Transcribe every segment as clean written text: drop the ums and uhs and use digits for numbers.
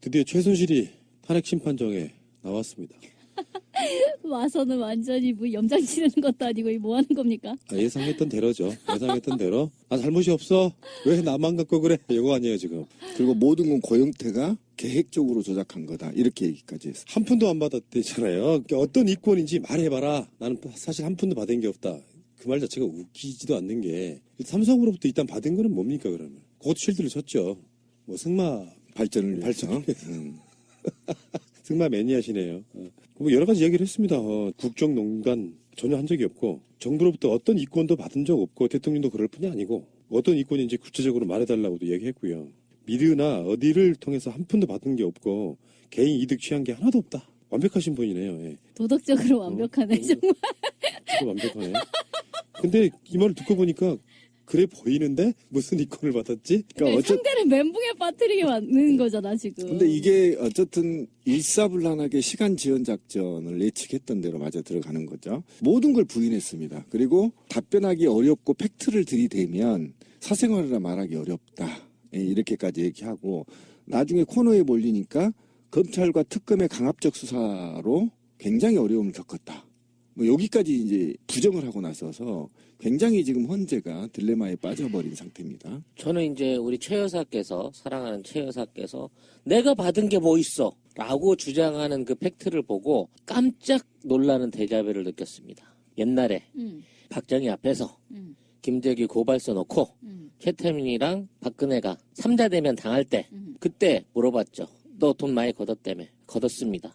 드디어 최순실이 탄핵 심판정에 나왔습니다. 와서는 완전히 뭐 염장 치르는 것도 아니고 뭐 하는 겁니까? 예상했던 대로죠. 예상했던 대로. 나 잘못이 없어. 왜 나만 갖고 그래? 이거 아니에요 지금. 그리고 모든 건 고영태가 계획적으로 조작한 거다. 이렇게 얘기까지 했어요. 한 푼도 안 받았대잖아요. 그러니까 어떤 이권인지 말해봐라. 나는 사실 한 푼도 받은 게 없다. 그 말 자체가 웃기지도 않는 게 삼성으로부터 일단 받은 거는 뭡니까 그러면? 그것도 실드를 쳤죠. 뭐 승마 발전을 발전. 위해서. 승마 매니아시네요. 뭐 여러 가지 얘기를 했습니다. 국정농단 전혀 한 적이 없고 정부로부터 어떤 이권도 받은 적 없고 대통령도 그럴 뿐이 아니고 어떤 이권인지 구체적으로 말해달라고도 얘기했고요. 미르나 어디를 통해서 한 푼도 받은 게 없고 개인 이득 취한 게 하나도 없다. 완벽하신 분이네요. 예. 도덕적으로 완벽하네 정말. 진짜 완벽하네. 근데 이 말을 듣고 보니까 그래 보이는데 무슨 이권을 받았지? 그러니까 상대를 멘붕에 빠뜨리게 만드는 거잖아 지금. 근데 이게 어쨌든 일사불란하게 시간 지연 작전을 예측했던 대로 맞아 들어가는 거죠. 모든 걸 부인했습니다. 그리고 답변하기 어렵고 팩트를 들이대면 사생활이라 말하기 어렵다. 이렇게까지 얘기하고 나중에 코너에 몰리니까 검찰과 특검의 강압적 수사로 굉장히 어려움을 겪었다. 뭐 여기까지 이제 부정을 하고 나서서 굉장히 지금 헌재가 딜레마에 빠져버린 상태입니다. 저는 이제 우리 최 여사께서, 사랑하는 최 여사께서 내가 받은 게 뭐 있어 라고 주장하는 그 팩트를 보고 깜짝 놀라는 데자뷰를 느꼈습니다. 옛날에 박정희 앞에서 김재규 고발서 놓고 최태민이랑 박근혜가 3자 대면 당할 때 그때 물어봤죠. 너 돈 많이 걷었다며. 걷었습니다.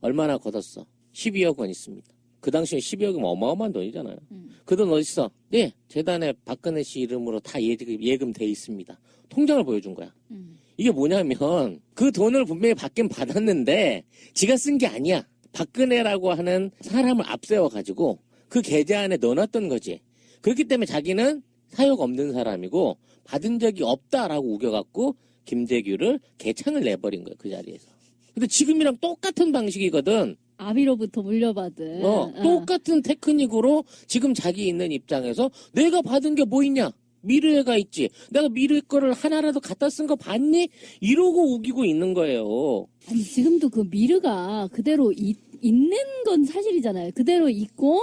얼마나 걷었어? 12억 원 있습니다. 그 당시에 12억이면 어마어마한 돈이잖아요. 그 돈 어딨어? 네, 재단에 박근혜 씨 이름으로 다 예금돼 있습니다. 통장을 보여준 거야. 이게 뭐냐면 그 돈을 분명히 받긴 받았는데 지가 쓴 게 아니야. 박근혜라고 하는 사람을 앞세워가지고 그 계좌 안에 넣어놨던 거지. 그렇기 때문에 자기는 사욕 없는 사람이고 받은 적이 없다라고 우겨갖고 김재규를 개창을 내버린 거예요. 그 자리에서. 근데 지금이랑 똑같은 방식이거든. 아비로부터 물려받은. 똑같은 테크닉으로 지금 자기 있는 입장에서 내가 받은 게 뭐 있냐? 미르에가 있지. 내가 미르 거를 하나라도 갖다 쓴 거 봤니? 이러고 우기고 있는 거예요. 아니 지금도 그 미르가 그대로 있는 건 사실이잖아요. 그대로 있고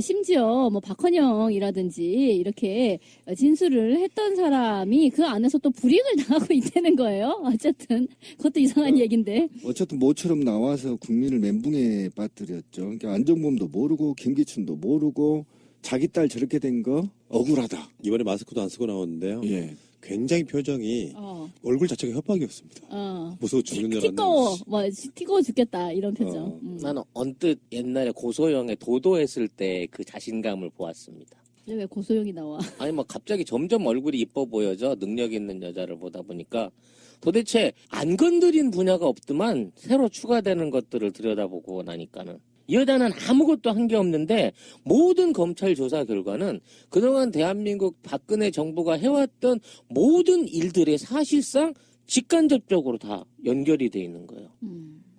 심지어 뭐 박헌영이라든지 이렇게 진술을 했던 사람이 그 안에서 또 불이익을 당하고 있다는 거예요. 어쨌든 그것도 이상한 얘기인데. 어쨌든 모처럼 나와서 국민을 멘붕에 빠뜨렸죠. 그러니까 안정범도 모르고 김기춘도 모르고 자기 딸 저렇게 된 거 억울하다. 이번에 마스크도 안 쓰고 나왔는데요. 예. 굉장히 표정이 얼굴 자체가 협박이었습니다. 무서워 죽는 줄 티꺼워, 티꺼워 죽겠다 이런 표정. 나는 언뜻 옛날에 고소영의 도도했을 때 그 자신감을 보았습니다. 왜 고소영이 나와? 아니 뭐 갑자기 점점 얼굴이 이뻐 보여져. 능력 있는 여자를 보다 보니까 도대체 안 건드린 분야가 없더만 새로 추가되는 것들을 들여다보고 나니까는 이 여자는 아무것도 한 게 없는데 모든 검찰 조사 결과는 그동안 대한민국 박근혜 정부가 해왔던 모든 일들이 사실상 직간접적으로 다 연결이 돼 있는 거예요.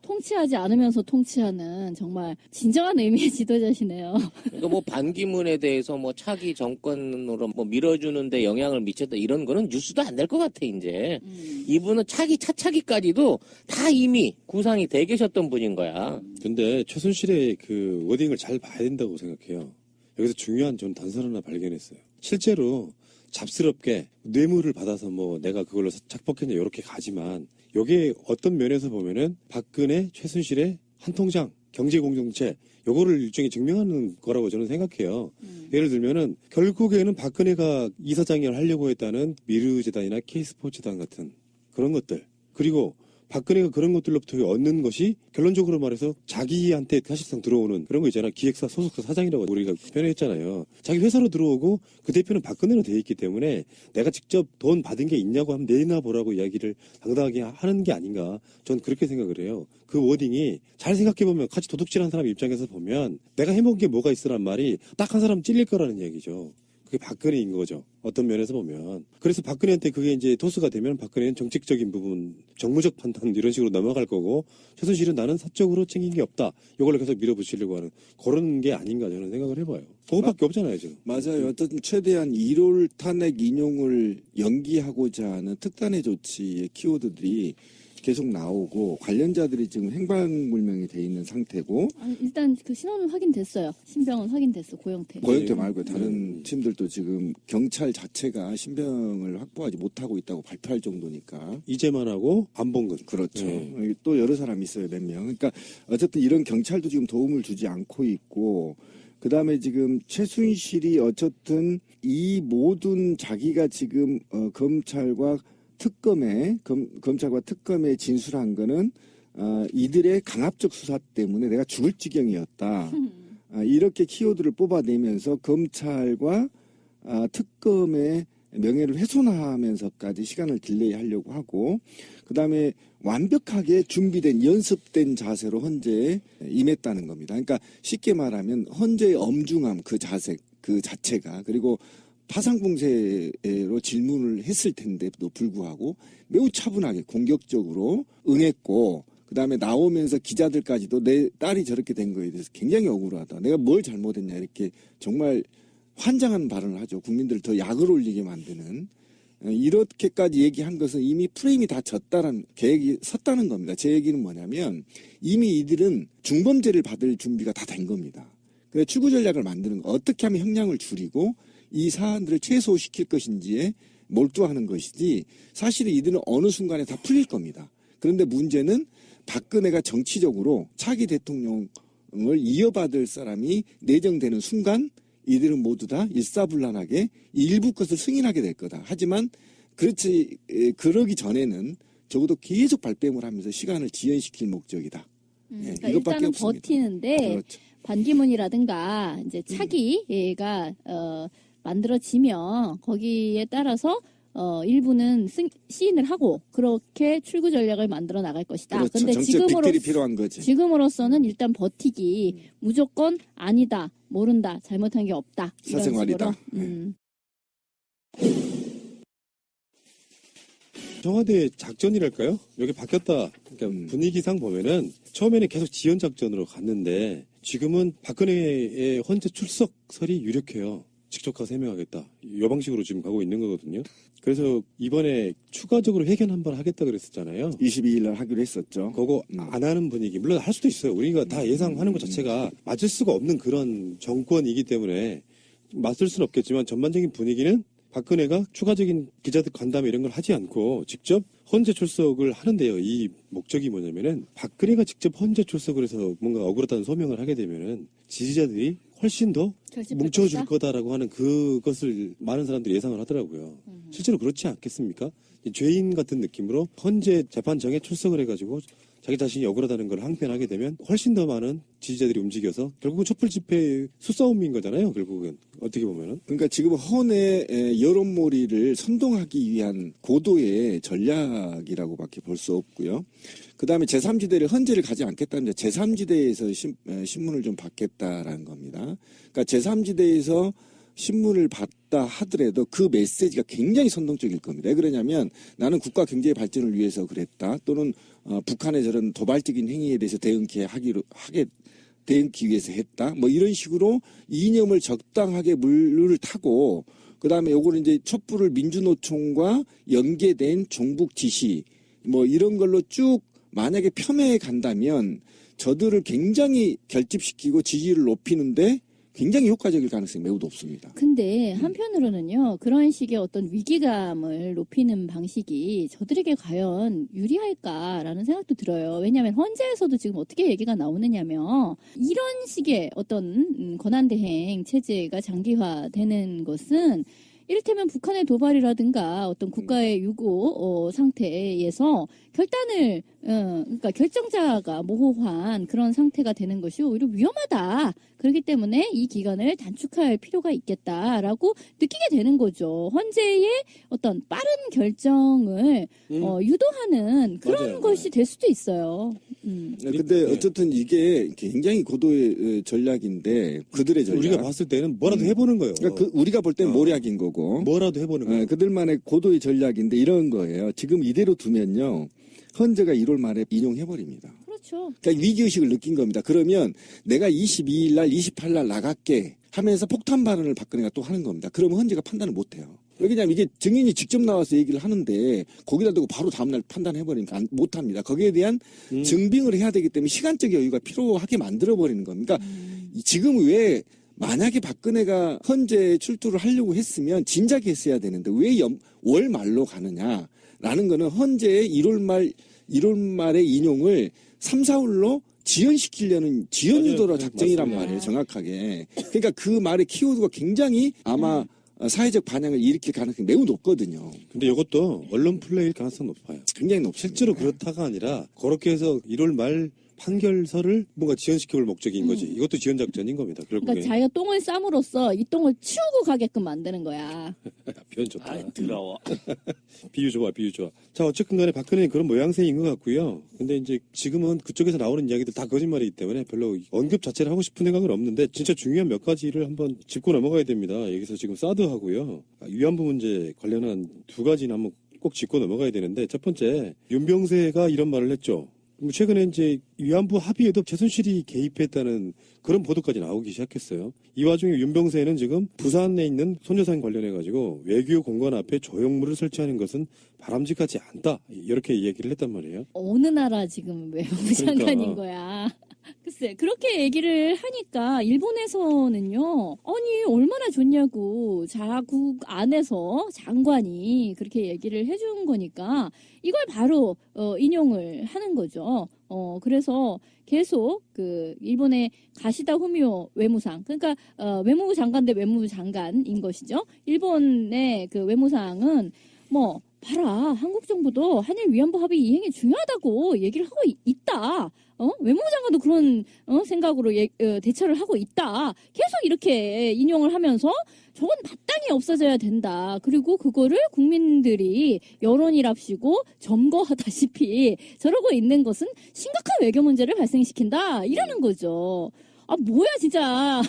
통치하지 않으면서 통치하는 정말 진정한 의미의 지도자시네요. 그러니까 뭐 반기문에 대해서 뭐 차기 정권으로 뭐 밀어주는데 영향을 미쳤다 이런 거는 뉴스도 안 될 것 같아 이제. 이분은 차기 차차기까지도 다 이미 구상이 돼 계셨던 분인 거야. 근데 최순실의 그 워딩을 잘 봐야 된다고 생각해요. 여기서 중요한 전 단서를 하나 발견했어요. 실제로 잡스럽게 뇌물을 받아서 뭐 내가 그걸로 착복했냐 이렇게 가지만 요게 어떤 면에서 보면은 박근혜, 최순실의 한 통장, 경제공동체 요거를 일종의 증명하는 거라고 저는 생각해요. 예를 들면은 결국에는 박근혜가 이사장을 하려고 했다는 미르재단이나 K스포츠단 같은 그런 것들 그리고 박근혜가 그런 것들로부터 얻는 것이 결론적으로 말해서 자기한테 사실상 들어오는 그런 거 있잖아. 기획사 소속사 사장이라고 우리가 표현했잖아요. 자기 회사로 들어오고 그 대표는 박근혜로 돼 있기 때문에 내가 직접 돈 받은 게 있냐고 하면 내놔 보라고 이야기를 당당하게 하는 게 아닌가. 전 그렇게 생각을 해요. 그 워딩이 잘 생각해보면 같이 도둑질한 사람 입장에서 보면 내가 해먹은 게 뭐가 있으란 말이 딱 한 사람 찔릴 거라는 얘기죠. 그게 박근혜인 거죠. 어떤 면에서 보면. 그래서 박근혜한테 그게 이제 토스가 되면 박근혜는 정책적인 부분, 정무적 판단 이런 식으로 넘어갈 거고 최순실은 나는 사적으로 챙긴 게 없다. 이걸로 계속 밀어붙이려고 하는 그런 게 아닌가 저는 생각을 해봐요. 그것밖에 없잖아요 지금. 맞아요. 어쨌든 최대한 1월 탄핵 인용을 연기하고자 하는 특단의 조치의 키워드들이 계속 나오고 관련자들이 지금 행방불명이 돼 있는 상태고 일단 그 신원은 확인됐어요. 신병은 확인됐어. 고영태. 고영태 말고 다른 팀들도 지금 경찰 자체가 신병을 확보하지 못하고 있다고 발표할 정도니까. 이재만 하고 안봉근. 그렇죠. 네. 또 여러 사람이 있어요, 몇 명. 그러니까 어쨌든 이런 경찰도 지금 도움을 주지 않고 있고, 그 다음에 지금 최순실이 어쨌든 이 모든 자기가 지금 검찰과 특검에 진술한 거는 이들의 강압적 수사 때문에 내가 죽을 지경이었다. 이렇게 키워드를 뽑아내면서 검찰과 특검의 명예를 훼손하면서까지 시간을 딜레이하려고 하고, 그 다음에 완벽하게 준비된 연습된 자세로 헌재에 임했다는 겁니다. 그러니까 쉽게 말하면 헌재의 엄중함 그 자세 그 자체가, 그리고 파상풍세로 질문을 했을 텐데도 불구하고 매우 차분하게 공격적으로 응했고, 그 다음에 나오면서 기자들까지도 내 딸이 저렇게 된 거에 대해서 굉장히 억울하다. 내가 뭘 잘못했냐 이렇게 정말 환장한 발언을 하죠. 국민들을 더 약을 올리게 만드는. 이렇게까지 얘기한 것은 이미 프레임이 다 졌다는 계획이 섰다는 겁니다. 제 얘기는 뭐냐면 이미 이들은 중범죄를 받을 준비가 다 된 겁니다. 그래서 출구 전략을 만드는 거, 어떻게 하면 형량을 줄이고 이 사안들을 최소시킬 것인지에 몰두하는 것이지, 사실은 이들은 어느 순간에 다 풀릴 겁니다. 그런데 문제는 박근혜가 정치적으로 차기 대통령을 이어받을 사람이 내정되는 순간 이들은 모두 다 일사불란하게 일부 것을 승인하게 될 거다. 하지만 그러기 전에는 적어도 계속 발뺌을 하면서 시간을 지연시킬 목적이다. 그러니까 이것밖에 일단은 없습니다. 버티는데 그렇죠. 반기문이라든가 이제 차기가 만들어지면 거기에 따라서 일부는 시인을 하고 그렇게 출구 전략을 만들어 나갈 것이다. 그렇죠. 근데 정치적 빅딜이 필요한 거지. 지금으로서는 일단 버티기, 무조건 아니다, 모른다, 잘못한 게 없다. 이런 사생활이다. 식으로. 청와대 작전이랄까요? 여기 바뀌었다. 그러니까 분위기상 보면은 처음에는 계속 지연 작전으로 갔는데 지금은 박근혜의 헌재 출석설이 유력해요. 직접 가서 해명하겠다. 이 방식으로 지금 가고 있는 거거든요. 그래서 이번에 추가적으로 회견 한 번 하겠다 그랬었잖아요. 22일 날 하기로 했었죠. 그거 안 하는 분위기. 물론 할 수도 있어요. 우리가 다 예상하는 것 자체가 맞을 수가 없는 그런 정권이기 때문에 맞설 수는 없겠지만 전반적인 분위기는 박근혜가 추가적인 기자들 간담회 이런 걸 하지 않고 직접 헌재 출석을 하는데요. 이 목적이 뭐냐면은 박근혜가 직접 헌재 출석을 해서 뭔가 억울하다는 소명을 하게 되면은 지지자들이 훨씬 더 뭉쳐줄 거다라고 하는 그것을 많은 사람들이 예상을 하더라고요. 실제로 그렇지 않겠습니까? 죄인 같은 느낌으로 헌재 재판정에 출석을 해가지고 자기 자신이 억울하다는 걸 항변하게 되면 훨씬 더 많은 지지자들이 움직여서 결국은 촛불 집회의 수싸움인 거잖아요. 결국은 어떻게 보면은. 그러니까 지금 헌의 여론몰이를 선동하기 위한 고도의 전략이라고밖에 볼 수 없고요. 그 다음에 제3지대를 헌재를 가지 않겠다는 제3지대에서 신문을 좀 받겠다라는 겁니다. 그러니까 제3지대에서 신문을 받다 하더라도 그 메시지가 굉장히 선동적일 겁니다. 왜 그러냐면 나는 국가 경제의 발전을 위해서 그랬다. 또는 북한의 저런 도발적인 행위에 대해서 대응케 대응하기 위해서 했다. 뭐 이런 식으로 이념을 적당하게 물을 타고, 그 다음에 요거는 이제 촛불을 민주노총과 연계된 종북 지시 뭐 이런 걸로 쭉 만약에 폄훼해 간다면 저들을 굉장히 결집시키고 지지율을 높이는데 굉장히 효과적일 가능성이 매우 높습니다. 근데 한편으로는요, 그런 식의 어떤 위기감을 높이는 방식이 저들에게 과연 유리할까라는 생각도 들어요. 왜냐하면 헌재에서도 지금 어떻게 얘기가 나오느냐면 이런 식의 어떤 권한대행 체제가 장기화되는 것은 이를테면 북한의 도발이라든가 어떤 국가의 유고 상태에서 결단을 그러니까 결정자가 모호한 그런 상태가 되는 것이 오히려 위험하다. 그렇기 때문에 이 기간을 단축할 필요가 있겠다라고 느끼게 되는 거죠. 헌재의 어떤 빠른 결정을 유도하는 그런 맞아요. 것이 될 수도 있어요. 근데 어쨌든 이게 굉장히 고도의 전략인데 그들의 전략. 우리가 봤을 때는 뭐라도 해보는 거예요. 그러니까 우리가 볼 때는 모략인 거고. 뭐라도 해보는 거예요. 그들만의 고도의 전략인데 이런 거예요. 지금 이대로 두면요. 헌재가 1월 말에 인용해버립니다. 그렇죠. 그러니까 위기의식을 느낀 겁니다. 그러면 내가 22일 날, 28일 날 나갈게 하면서 폭탄 발언을 박근혜가 또 하는 겁니다. 그러면 헌재가 판단을 못해요. 왜냐하면 이게 증인이 직접 나와서 얘기를 하는데 거기다 두고 바로 다음날 판단해버리니까 못합니다. 거기에 대한 증빙을 해야 되기 때문에 시간적 여유가 필요하게 만들어버리는 겁니다. 그러니까 지금 왜 만약에 박근혜가 헌재 출두를 하려고 했으면 진작에 했어야 되는데 왜 월 말로 가느냐라는 거는 헌재의 1월 말의 인용을 3, 4월로 지연시키려는 지연유도로 작정이란 맞습니다. 말이에요, 정확하게. 그러니까 그 말의 키워드가 굉장히 아마 사회적 반향을 일으킬 가능성이 매우 높거든요. 근데 이것도 언론 플레이일 가능성이 높아요. 굉장히 높습니다. 실제로 그렇다가 아니라 그렇게 해서 1월 말 판결서를 뭔가 지연시켜볼 목적인 거지. 이것도 지연 작전인 겁니다. 결국에. 그러니까 자기가 똥을 쌈으로써 이 똥을 치우고 가게끔 만드는 거야. 표현 좋다. 아, 더러워. 비유 좋아, 비유 좋아. 자, 어쨌든 간에 박근혜는 그런 모양새인 것 같고요. 근데 이제 지금은 그쪽에서 나오는 이야기들 다 거짓말이기 때문에 별로 언급 자체를 하고 싶은 생각은 없는데 진짜 중요한 몇 가지를 한번 짚고 넘어가야 됩니다. 여기서 지금 사드하고요. 위안부 문제 관련한 두 가지는 한번 꼭 짚고 넘어가야 되는데 첫 번째, 윤병세가 이런 말을 했죠. 최근에 이제 위안부 합의에도 최순실이 개입했다는 그런 보도까지 나오기 시작했어요. 이 와중에 윤병세는 지금 부산에 있는 소녀상 관련해가지고 외교 공관 앞에 조형물을 설치하는 것은 바람직하지 않다. 이렇게 얘기를 했단 말이에요. 어느 나라 지금 외무부 장관인 그러니까. 거야. 글쎄, 그렇게 얘기를 하니까 일본에서는요, 아니, 얼마나 좋냐고, 자국 안에서 장관이 그렇게 얘기를 해준 거니까 이걸 바로, 인용을 하는 거죠. 그래서 계속 일본의 가시다 후미오 외무상, 그러니까, 외무부 장관 대 외무부 장관인 것이죠. 일본의 그 외무상은 봐라, 한국 정부도 한일 위안부 합의 이행이 중요하다고 얘기를 하고 있다. 외무부 장관도 그런 생각으로 대처를 하고 있다. 계속 이렇게 인용을 하면서 저건 마땅히 없어져야 된다. 그리고 그거를 국민들이 여론이랍시고 점거하다시피 저러고 있는 것은 심각한 외교 문제를 발생시킨다. 이러는 거죠. 아, 뭐야 진짜.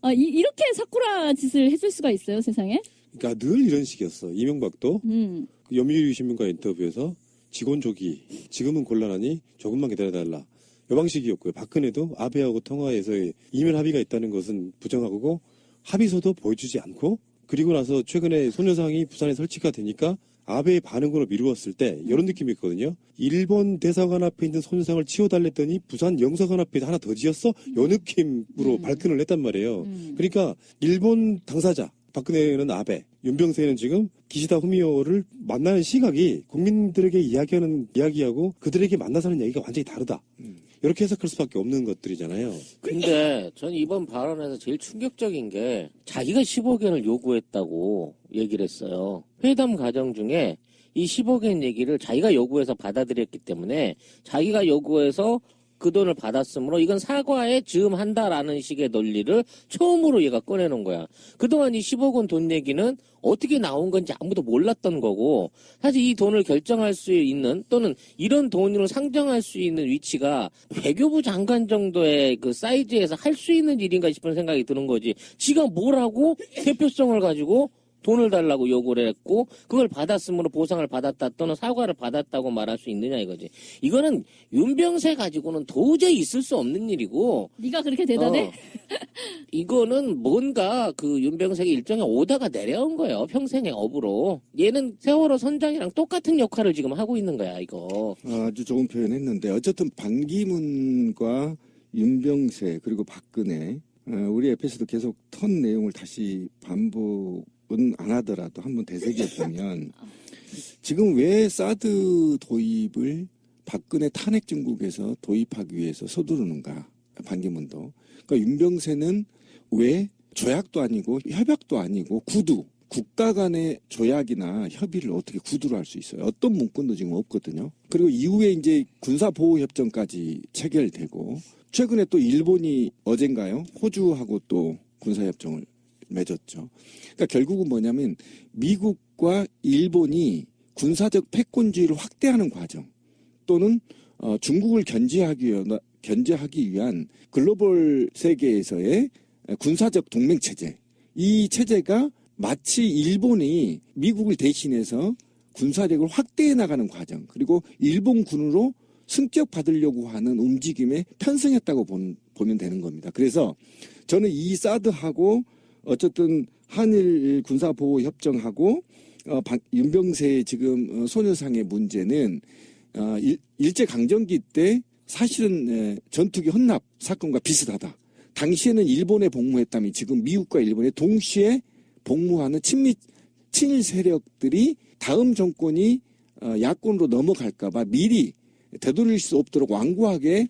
이렇게 사쿠라 짓을 해줄 수가 있어요, 세상에? 그러니까 늘 이런 식이었어. 이명박도 그 요미우리 신문과 인터뷰에서 직원 조기, 지금은 곤란하니 조금만 기다려달라. 이 방식이었고요. 박근혜도 아베하고 통화에서의 이면 합의가 있다는 것은 부정하고 합의서도 보여주지 않고 그리고 나서 최근에 소녀상이 부산에 설치가 되니까 아베의 반응으로 미루었을 때 이런 느낌이 있거든요. 일본 대사관 앞에 있는 소녀상을 치워달랬더니 부산 영사관 앞에 하나 더 지었어? 요 느낌으로 발끈을 했단 말이에요. 그러니까 일본 당사자 박근혜는 아베, 윤병세는 지금 기시다 후미오를 만나는 시각이 국민들에게 이야기하고 그들에게 만나서 하는 얘기가 완전히 다르다. 이렇게 해석할 수밖에 없는 것들이잖아요. 근데 전 이번 발언에서 제일 충격적인 게 자기가 10억 원을 요구했다고 얘기를 했어요. 회담 과정 중에 이 10억 원 얘기를 자기가 요구해서 받아들였기 때문에 자기가 요구해서 그 돈을 받았으므로 이건 사과에 즈음한다라는 식의 논리를 처음으로 얘가 꺼내놓은 거야. 그동안 이 10억 원 돈 얘기는 어떻게 나온 건지 아무도 몰랐던 거고 사실 이 돈을 결정할 수 있는 또는 이런 돈으로 상정할 수 있는 위치가 외교부 장관 정도의 그 사이즈에서 할 수 있는 일인가 싶은 생각이 드는 거지. 지가 뭘 하고 대표성을 가지고 돈을 달라고 요구를 했고 그걸 받았으므로 보상을 받았다 또는 사과를 받았다고 말할 수 있느냐 이거지. 이거는 윤병세 가지고는 도저히 있을 수 없는 일이고 네가 그렇게 대단해? 이거는 뭔가 그 윤병세의 일종의 오다가 내려온 거예요. 평생의 업으로. 얘는 세월호 선장이랑 똑같은 역할을 지금 하고 있는 거야 이거. 아주 좋은 표현했는데 어쨌든 반기문과 윤병세 그리고 박근혜 우리 옆에서도 계속 턴 내용을 다시 반복은 안 하더라도 한번 되새겨보면 지금 왜 사드 도입을 박근혜 탄핵 정국에서 도입하기 위해서 서두르는가 반기문도. 그러니까 윤병세는 왜 조약도 아니고 협약도 아니고 구두 국가 간의 조약이나 협의를 어떻게 구두로 할 수 있어요? 어떤 문건도 지금 없거든요. 그리고 이후에 이제 군사보호협정까지 체결되고 최근에 또 일본이 어젠가요? 호주하고 또 군사협정을 맺었죠. 그러니까 결국은 뭐냐면 미국과 일본이 군사적 패권주의를 확대하는 과정 또는 중국을 견제하기 위한 글로벌 세계에서의 군사적 동맹체제 이 체제가 마치 일본이 미국을 대신해서 군사력을 확대해 나가는 과정 그리고 일본군으로 승격받으려고 하는 움직임에 편승했다고 보면 되는 겁니다. 그래서 저는 이 사드하고 어쨌든 한일 군사보호협정하고 윤병세의 지금 소녀상의 문제는 일제강점기 때 사실은 전투기 헌납 사건과 비슷하다. 당시에는 일본에 복무했다면 지금 미국과 일본에 동시에 복무하는 친일 세력들이 다음 정권이 야권으로 넘어갈까봐 미리 되돌릴 수 없도록 완고하게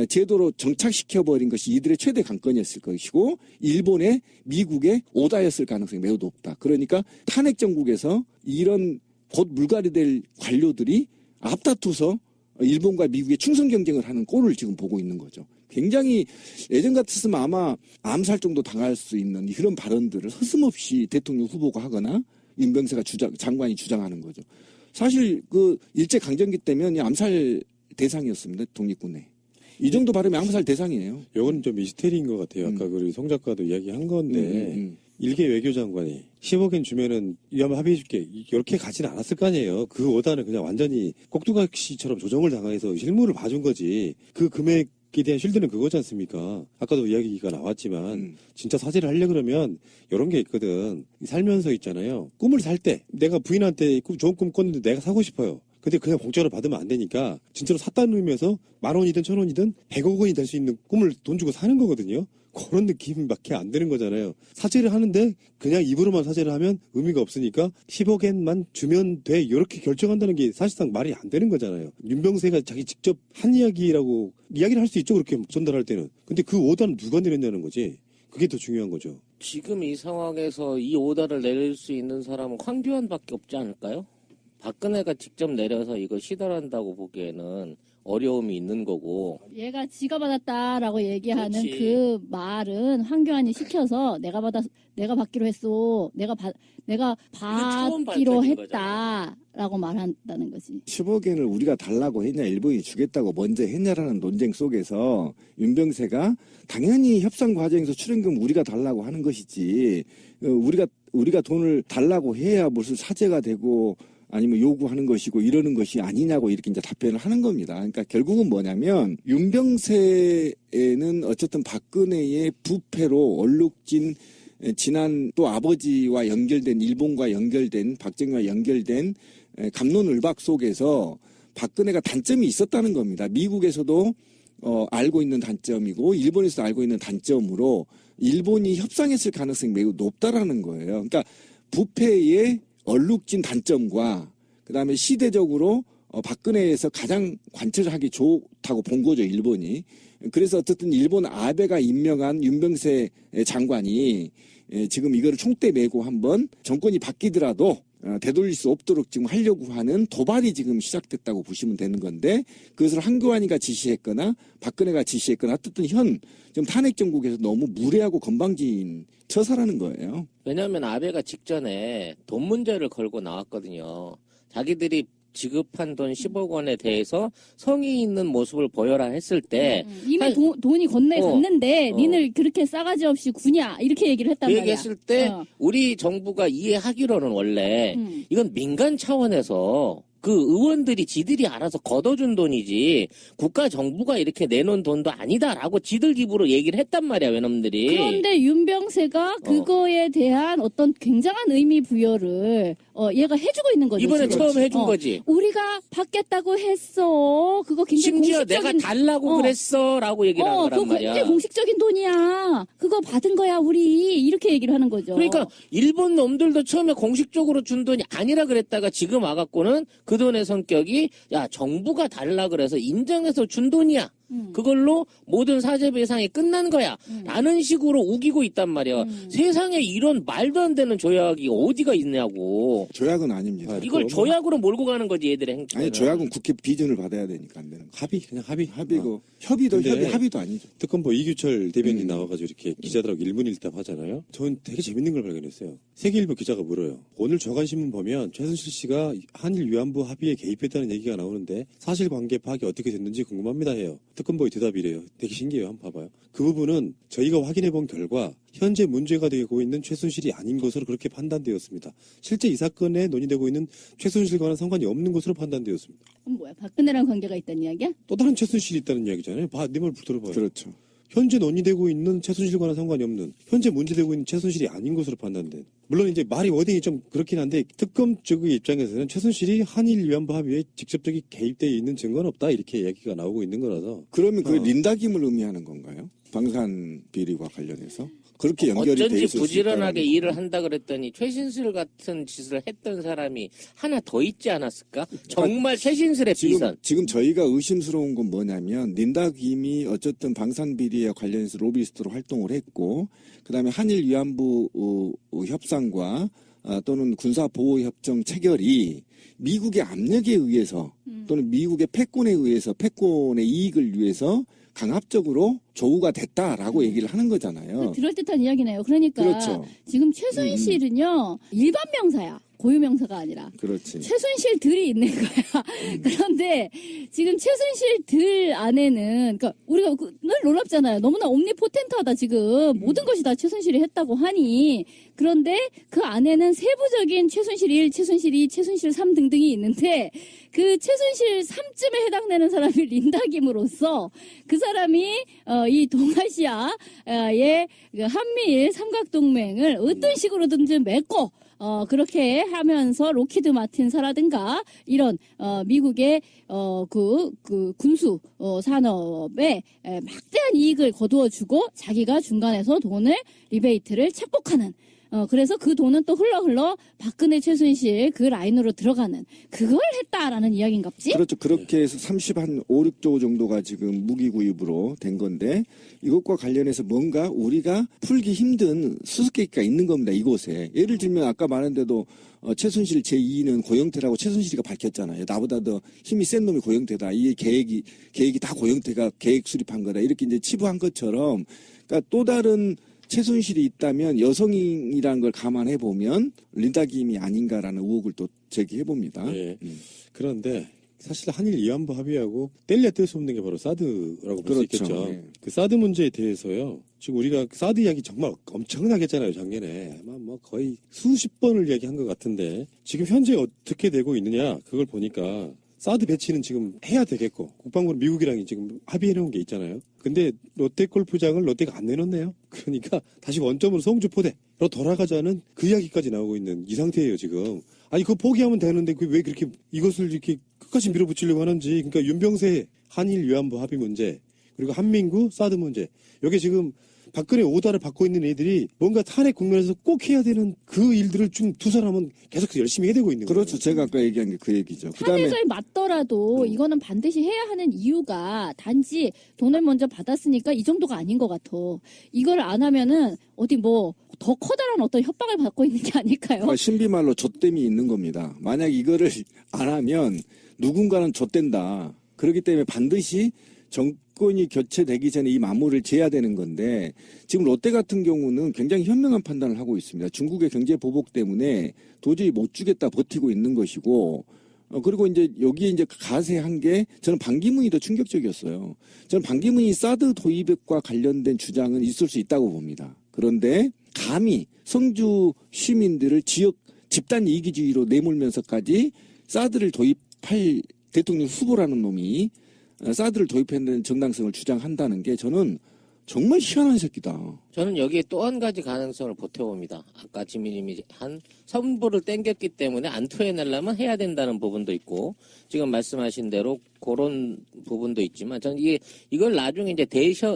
제도로 정착시켜버린 것이 이들의 최대 관건이었을 것이고 일본의 미국의 오다였을 가능성이 매우 높다. 그러니까 탄핵 정국에서 이런 곧 물갈이 될 관료들이 앞다투서 일본과 미국의 충성 경쟁을 하는 꼴을 지금 보고 있는 거죠. 굉장히 예전 같았으면 아마 암살 정도 당할 수 있는 이런 발언들을 서슴없이 대통령 후보가 하거나 윤병세가 장관이 주장하는 거죠. 사실 그 일제 강점기 때면 암살 대상이었습니다. 독립군에. 이 정도 발음이 암살 대상이에요. 이건 좀 미스테리인 것 같아요. 아까 우리 송 작가도 이야기한 건데 일개 외교장관이 10억엔 주면은 위안부 합의해줄게 이렇게 가지는 않았을 거 아니에요. 그 오다는 그냥 완전히 꼭두각시처럼 조정을 당해서 실무를 봐준 거지. 그 금액에 대한 쉴드는 그거지 않습니까? 아까도 이야기가 나왔지만 진짜 사죄를 하려 그러면 이런 게 있거든. 살면서 있잖아요. 꿈을 살 때 내가 부인한테 좋은 꿈 꿨는데 내가 사고 싶어요. 근데 그냥 공짜로 받으면 안 되니까 진짜로 샀다는 의미에서 10,000원이든 1,000원이든 100억 원이 될 수 있는 꿈을 돈 주고 사는 거거든요. 그런 느낌밖에 안 드는 거잖아요. 사죄를 하는데 그냥 입으로만 사죄를 하면 의미가 없으니까 10억엔만 주면 돼 이렇게 결정한다는 게 사실상 말이 안 되는 거잖아요. 윤병세가 자기 직접 한 이야기라고 이야기를 할 수 있죠. 그렇게 전달할 때는. 근데 그 오다는 누가 내렸냐는 거지. 그게 더 중요한 거죠. 지금 이 상황에서 이 오다를 내릴 수 있는 사람은 황교안밖에 없지 않을까요? 박근혜가 직접 내려서 이거 시달한다고 보기에는 어려움이 있는 거고. 얘가 지가 받았다라고 얘기하는 그렇지. 그 말은 황교안이 시켜서 내가 받기로 했어. 내가 처음 받기로 밝혀진 했다라고 말한다는 거지. 10억엔을 우리가 달라고 했냐 일본이 주겠다고 먼저 했냐라는 논쟁 속에서 윤병세가 당연히 협상 과정에서 출연금 우리가 달라고 하는 것이지 우리가 돈을 달라고 해야 무슨 사죄가 되고 아니면 요구하는 것이고 이러는 것이 아니냐고 이렇게 이제 답변을 하는 겁니다. 그러니까 결국은 뭐냐면 윤병세는 어쨌든 박근혜의 부패로 얼룩진 지난 또 아버지와 연결된 일본과 연결된 박정희와 연결된 갑론을박 속에서 박근혜가 단점이 있었다는 겁니다. 미국에서도 알고 있는 단점이고 일본에서도 알고 있는 단점으로 일본이 협상했을 가능성이 매우 높다라는 거예요. 그러니까 부패의 얼룩진 단점과 그다음에 시대적으로 박근혜에서 가장 관철하기 좋다고 본 거죠, 일본이. 그래서 어쨌든 일본 아베가 임명한 윤병세 장관이 지금 이거를 총대 메고 한번 정권이 바뀌더라도 되돌릴 수 없도록 지금 하려고 하는 도발이 지금 시작됐다고 보시면 되는 건데 그것을 황교안이가 지시했거나 박근혜가 지시했거나 어쨌든 지금 탄핵 정국에서 너무 무례하고 건방진 처사라는 거예요. 왜냐하면 아베가 직전에 돈 문제를 걸고 나왔거든요. 자기들이 지급한 돈 10억 원에 대해서 성의 있는 모습을 보여라 했을 때 이미 돈이 건너에 갔는데 니들 그렇게 싸가지 없이 구냐 이렇게 얘기를 했단 그 말이야. 얘기했을 때 우리 정부가 이해하기로는 원래 이건 민간 차원에서 그 의원들이 지들이 알아서 걷어준 돈이지 국가 정부가 이렇게 내놓은 돈도 아니다라고 지들 입으로 얘기를 했단 말이야 외놈들이. 그런데 윤병세가 그거에 대한 어떤 굉장한 의미 부여를 얘가 해주고 있는 거죠. 이번에 지금. 처음 해준 거지. 우리가 받겠다고 했어. 그거 굉장히 심지어 공식적인 내가 달라고 그랬어라고 얘기를 한 거란 그거 말이야. 굉장히 공식적인 돈이야. 그거 받은 거야 우리 이렇게 얘기를 하는 거죠. 그러니까 일본 놈들도 처음에 공식적으로 준 돈이 아니라 그랬다가 지금 와갖고는 그 돈의 성격이 야 정부가 달라 그래서 인정해서 준 돈이야. 그걸로 모든 사죄 배상이 끝난 거야. 라는 식으로 우기고 있단 말이야. 세상에 이런 말도 안 되는 조약이 어디가 있냐고. 조약은 아닙니다. 이걸 조약으로 몰고 가는 거지 얘들의 행태는. 아니 조약은 국회 비준을 받아야 되니까 안 되는 거. 그냥 합의. 합의고 협의도 근데 합의도 아니죠. 특검보 이규철 대변인 나와가지고 이렇게 기자들하고 일문일답 하잖아요. 전 되게 재밌는 걸 발견했어요. 세계일보 기자가 물어요. 오늘 저간신문 보면 최순실 씨가 한일 위안부 합의에 개입했다는 얘기가 나오는데 사실관계 파악이 어떻게 됐는지 궁금합니다 해요. 특검보의 대답이래요. 되게 신기해요. 한번 봐봐요. 그 부분은 저희가 확인해본 결과 현재 문제가 되고 있는 최순실이 아닌 것으로 그렇게 판단되었습니다. 실제 이 사건에 논의되고 있는 최순실과는 상관이 없는 것으로 판단되었습니다. 그럼 뭐야? 박근혜랑 관계가 있다는 이야기야? 또 다른 최순실이 있다는 이야기잖아요. 네 말 들어봐요. 그렇죠. 현재 논의되고 있는 최순실과는 상관이 없는 현재 문제되고 있는 최순실이 아닌 것으로 판단된. 물론 이제 말이 워딩이 좀 그렇긴 한데 특검 쪽의 입장에서는 최순실이 한일 위안부 합의에 직접적인 개입되어 있는 증거는 없다 이렇게 얘기가 나오고 있는 거라서. 그러면 그게 린다김을 의미하는 건가요? 방산 비리와 관련해서? 그렇게 연결이 돼 어쩐지 있을 수 부지런하게 있다는 일을 한다 그랬더니 최신슬 같은 짓을 했던 사람이 하나 더 있지 않았을까? 정말 최신슬의 비선. 지금 저희가 의심스러운 건 뭐냐면 린다 김이 어쨌든 방산 비리에 관련해서 로비스트로 활동을 했고 그다음에 한일 위안부 협상과 또는 군사보호협정 체결이 미국의 압력에 의해서 또는 미국의 패권에 의해서 패권의 이익을 위해서 강압적으로 조우가 됐다라고 얘기를 하는 거잖아요. 그럴듯한 이야기네요. 그러니까 그렇죠. 지금 최순실은요 일반 명사야. 고유 명사가 아니라. 그렇지. 최순실들이 있는 거야. 그런데 지금 최순실들 안에는 그러니까 우리가 늘 놀랍잖아요. 너무나 옴니포텐트하다 지금 모든 것이 다 최순실이 했다고 하니 그런데 그 안에는 세부적인 최순실 1, 최순실 2, 최순실 3 등등이 있는데 그 최순실 3쯤에 해당되는 사람이 린다김으로서 그 사람이 이 동아시아의 그 한미일 삼각동맹을 어떤 식으로든지 맺고 그렇게 하면서 로키드 마틴사라든가 이런 미국의 그 군수 산업에 막대한 이익을 거두어주고 자기가 중간에서 돈을 리베이트를 착복하는 그래서 그 돈은 또 흘러 박근혜 최순실 그 라인으로 들어가는 그걸 했다라는 이야기인갑지? 그렇죠. 그렇게 해서 35, 6조 정도가 지금 무기 구입으로 된 건데 이것과 관련해서 뭔가 우리가 풀기 힘든 수수께끼가 있는 겁니다. 이곳에. 예를 들면 아까 말한 대로 최순실 제2는 고영태라고 최순실이가 밝혔잖아요. 나보다 더 힘이 센 놈이 고영태다. 이 계획이 다 고영태가 계획 수립한 거다. 이렇게 이제 치부한 것처럼 그러니까 또 다른 최순실이 있다면 여성이라는 걸 감안해 보면 린다김이 아닌가라는 의혹을 또 제기해 봅니다. 예. 그런데 사실 한일 위안부 합의하고 뗄래야 뗄 수 없는 게 바로 사드라고 볼 수 그렇죠. 있겠죠. 예. 그 사드 문제에 대해서요. 지금 우리가 사드 이야기 정말 엄청나게 했잖아요. 작년에 아마 뭐 거의 수십 번을 얘기한 것 같은데 지금 현재 어떻게 되고 있느냐 그걸 보니까 사드 배치는 지금 해야 되겠고 국방부는 미국이랑 지금 합의해 놓은 게 있잖아요. 근데 롯데골프장을 롯데가 안 내놓네요. 그러니까 다시 원점으로 성주포대로 돌아가자는 그 이야기까지 나오고 있는 이 상태예요 지금. 아니 그거 포기하면 되는데 왜 그렇게 이것을 이렇게 끝까지 밀어붙이려고 하는지. 그러니까 윤병세 한일 위안부 합의 문제 그리고 한민구 사드 문제 여기 지금 박근혜 오다를 받고 있는 애들이 뭔가 탄핵 국면에서 꼭 해야 되는 그 일들을 좀 두 사람은 계속 열심히 해대고 있는 거예요. 그렇죠. 제가 아까 얘기한 게 그 얘기죠. 그다음에 탄핵을 맞더라도 이거는 반드시 해야 하는 이유가 단지 돈을 먼저 받았으니까 이 정도가 아닌 것 같아. 이걸 안 하면은 어디 뭐 더 커다란 어떤 협박을 받고 있는 게 아닐까요? 그러니까 신비말로 좆됨이 있는 겁니다. 만약 이거를 안 하면 누군가는 좆된다. 그렇기 때문에 반드시 정권이 교체되기 전에 이 마무리를 지어야 되는 건데 지금 롯데 같은 경우는 굉장히 현명한 판단을 하고 있습니다. 중국의 경제 보복 때문에 도저히 못 주겠다 버티고 있는 것이고 그리고 이제 여기에 이제 가세한 게 저는 반기문이 더 충격적이었어요. 저는 반기문이 사드 도입과 관련된 주장은 있을 수 있다고 봅니다. 그런데 감히 성주 시민들을 지역 집단 이기주의로 내몰면서까지 사드를 도입할 대통령 후보라는 놈이 사드를 도입했는 정당성을 주장한다는 게 저는 정말 희한한 새끼다. 저는 여기에 또 한 가지 가능성을 보태봅니다. 아까 지민님이 한 선부를 땡겼기 때문에 안 토해내려면 해야 된다는 부분도 있고 지금 말씀하신 대로 그런 부분도 있지만 저는 이걸 나중에 이제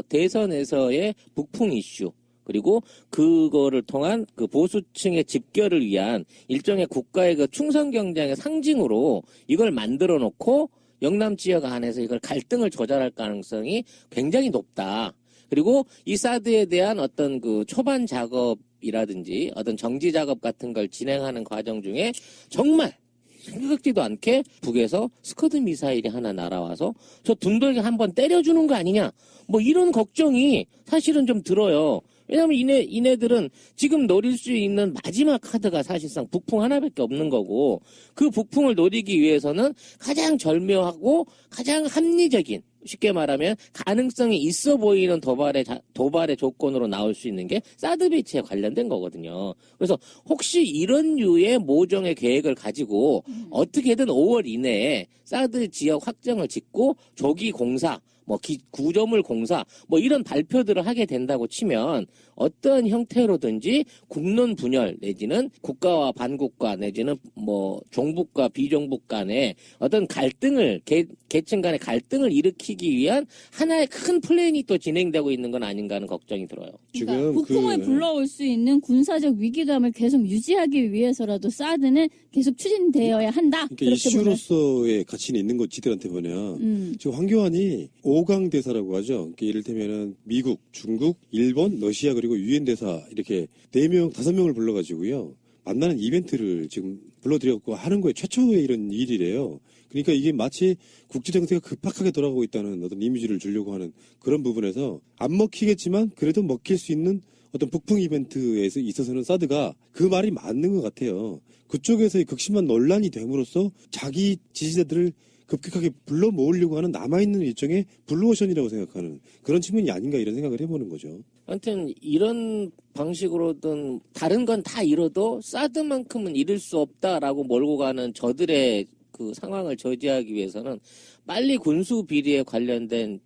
대선에서의 북풍 이슈 그리고 그거를 통한 그 보수층의 집결을 위한 일종의 국가의 그 충성 경쟁의 상징으로 이걸 만들어 놓고 영남 지역 안에서 이걸 갈등을 조절할 가능성이 굉장히 높다. 그리고 이 사드에 대한 어떤 그 초반 작업이라든지 어떤 정지 작업 같은 걸 진행하는 과정 중에 정말 생각지도 않게 북에서 스커드 미사일이 하나 날아와서 저 둔돌게 한번 때려주는 거 아니냐. 뭐 이런 걱정이 사실은 좀 들어요. 왜냐하면 이네들은 지금 노릴 수 있는 마지막 카드가 사실상 북풍 하나밖에 없는 거고 그 북풍을 노리기 위해서는 가장 절묘하고 가장 합리적인 쉽게 말하면 가능성이 있어 보이는 도발의 조건으로 나올 수 있는 게 사드 배치에 관련된 거거든요. 그래서 혹시 이런 류의 모종의 계획을 가지고 어떻게든 5월 이내에 사드 지역 확정을 짓고 조기 공사 뭐 구조물 공사 뭐 이런 발표들을 하게 된다고 치면 어떤 형태로든지 국론 분열 내지는 국가와 반국가 내지는 뭐 종북과 비종북 간의 어떤 갈등을 계층 간의 갈등을 일으키기 위한 하나의 큰 플랜이 또 진행되고 있는 건 아닌가 하는 걱정이 들어요. 그러니까 지금 북풍을 불러올 수 있는 군사적 위기감을 계속 유지하기 위해서라도 사드는 계속 추진되어야 한다. 그러니까 그렇게 보면. 이슈로서의 가치는 있는 거 지들한테 보면 지금 황교안이 5강 대사라고 하죠. 그러니까 이를테면은 미국, 중국, 일본, 러시아 그리고 유엔 대사 이렇게 4명, 5명을 불러가지고요. 만나는 이벤트를 지금 불러들여갖고 하는 거에 최초의 이런 일이래요. 그러니까 이게 마치 국제정세가 급박하게 돌아가고 있다는 어떤 이미지를 주려고 하는 그런 부분에서 안 먹히겠지만 그래도 먹힐 수 있는 어떤 북풍 이벤트에 있어서는 사드가 그 말이 맞는 것 같아요. 그쪽에서의 극심한 논란이 됨으로써 자기 지지자들을 급격하게 불러 모으려고 하는 남아있는 일종의 블루오션이라고 생각하는 그런 측면이 아닌가 이런 생각을 해보는 거죠. 아무튼 이런 방식으로든 다른 건 다 이뤄도 사드만큼은 잃을 수 없다라고 몰고 가는 저들의 그 상황을 저지하기 위해서는 빨리 군수 비리에 관련된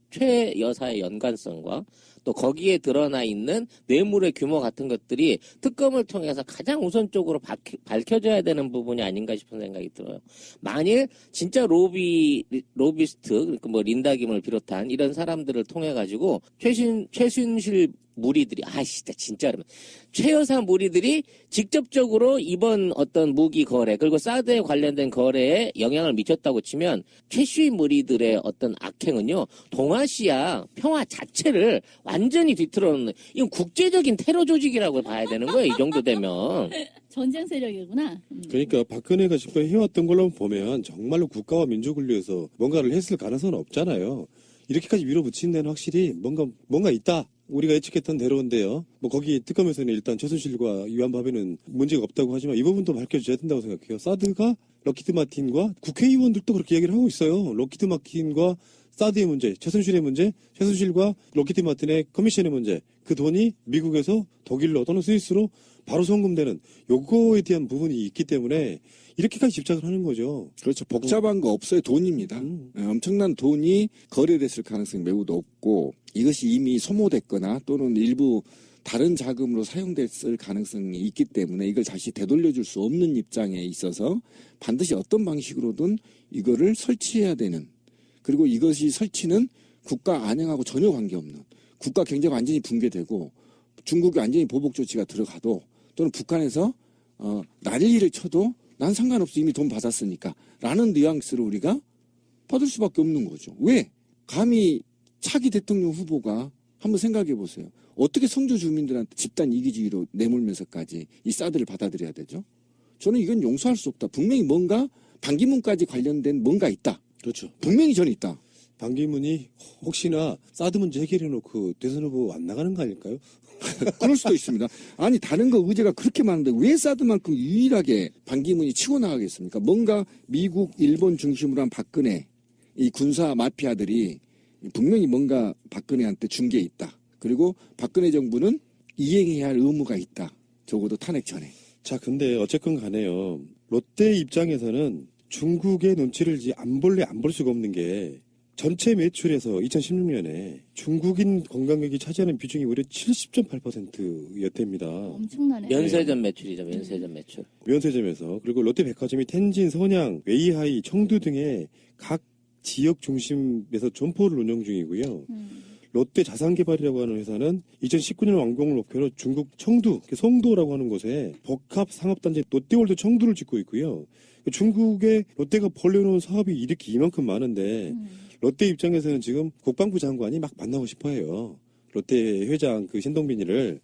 최 여사의 연관성과 또 거기에 드러나 있는 뇌물의 규모 같은 것들이 특검을 통해서 가장 우선적으로 밝혀져야 되는 부분이 아닌가 싶은 생각이 들어요. 만일 진짜 로비스트, 그러니까 뭐 린다김을 비롯한 이런 사람들을 통해 가지고 최순실 무리들이 진짜로 최 여사 무리들이 직접적으로 이번 어떤 무기 거래 그리고 사드에 관련된 거래에 영향을 미쳤다고 치면 최씨 무리들의 어떤 악행은요 동아시아 평화 자체를 완전히 뒤틀어놓는 이건 국제적인 테러 조직이라고 봐야 되는 거예요. 이 정도 되면. 전쟁 세력이구나. 그러니까 박근혜가 지금 해왔던 걸로 보면 정말로 국가와 민족을 위해서 뭔가를 했을 가능성은 없잖아요. 이렇게까지 밀어붙이는 데는 확실히 뭔가 있다. 우리가 예측했던 대로인데요. 뭐 거기 특검에서는 일단 최순실과 유한바비는 문제가 없다고 하지만 이 부분도 밝혀져야 된다고 생각해요. 사드가 럭키드 마틴과 국회의원들도 그렇게 얘기를 하고 있어요. 럭키드 마틴과 사드의 문제, 최순실의 문제, 최순실과 럭키드 마틴의 커미션의 문제, 그 돈이 미국에서 독일로 또는 스위스로 바로 송금되는 요거에 대한 부분이 있기 때문에 이렇게까지 집착을 하는 거죠. 그렇죠. 복잡한 거 없어요. 돈입니다. 엄청난 돈이 거래됐을 가능성이 매우 높고 이것이 이미 소모됐거나 또는 일부 다른 자금으로 사용됐을 가능성이 있기 때문에 이걸 다시 되돌려줄 수 없는 입장에 있어서 반드시 어떤 방식으로든 이거를 설치해야 되는, 그리고 이것이 설치는 국가 안행하고 전혀 관계없는, 국가 경제가 완전히 붕괴되고 중국이 완전히 보복 조치가 들어가도 또는 북한에서 난리를 쳐도 난 상관없어 이미 돈 받았으니까 라는 뉘앙스를 우리가 받을 수밖에 없는 거죠. 왜? 감히 차기 대통령 후보가 한번 생각해 보세요. 어떻게 성주 주민들한테 집단 이기주의로 내몰면서까지 이 사드를 받아들여야 되죠? 저는 이건 용서할 수 없다. 분명히 뭔가 반기문까지 관련된 뭔가 있다. 그렇죠. 분명히 저는 있다. 반기문이 혹시나 사드 문제 해결해놓고 대선 후보 안 나가는 거 아닐까요? 그럴 수도 있습니다. 아니 다른 거 의제가 그렇게 많은데 왜 사드만큼 유일하게 반기문이 치고 나가겠습니까? 뭔가 미국, 일본 중심으로 한 박근혜 이 군사 마피아들이 분명히 뭔가 박근혜한테 준 게 있다. 그리고 박근혜 정부는 이행해야 할 의무가 있다. 적어도 탄핵 전에. 자, 근데 어쨌건 간에요. 롯데 입장에서는 중국의 눈치를 안 볼 수가 없는 게 전체 매출에서 2016년에 중국인 관광객이 차지하는 비중이 무려 70.8%였답니다. 엄청나네. 면세점 매출이죠. 면세점 매출. 면세점에서. 그리고 롯데백화점이 텐진, 선양, 웨이하이, 청두 등의 각 지역 중심에서 점포를 운영 중이고요. 롯데 자산개발이라고 하는 회사는 2019년 완공을 목표로 중국 청두, 송도라고 하는 곳에 복합 상업단지 롯데월드 청두를 짓고 있고요. 중국에 롯데가 벌려놓은 사업이 이렇게 이만큼 많은데 롯데 입장에서는 지금 국방부 장관이 막 만나고 싶어해요. 롯데 회장 신동빈이를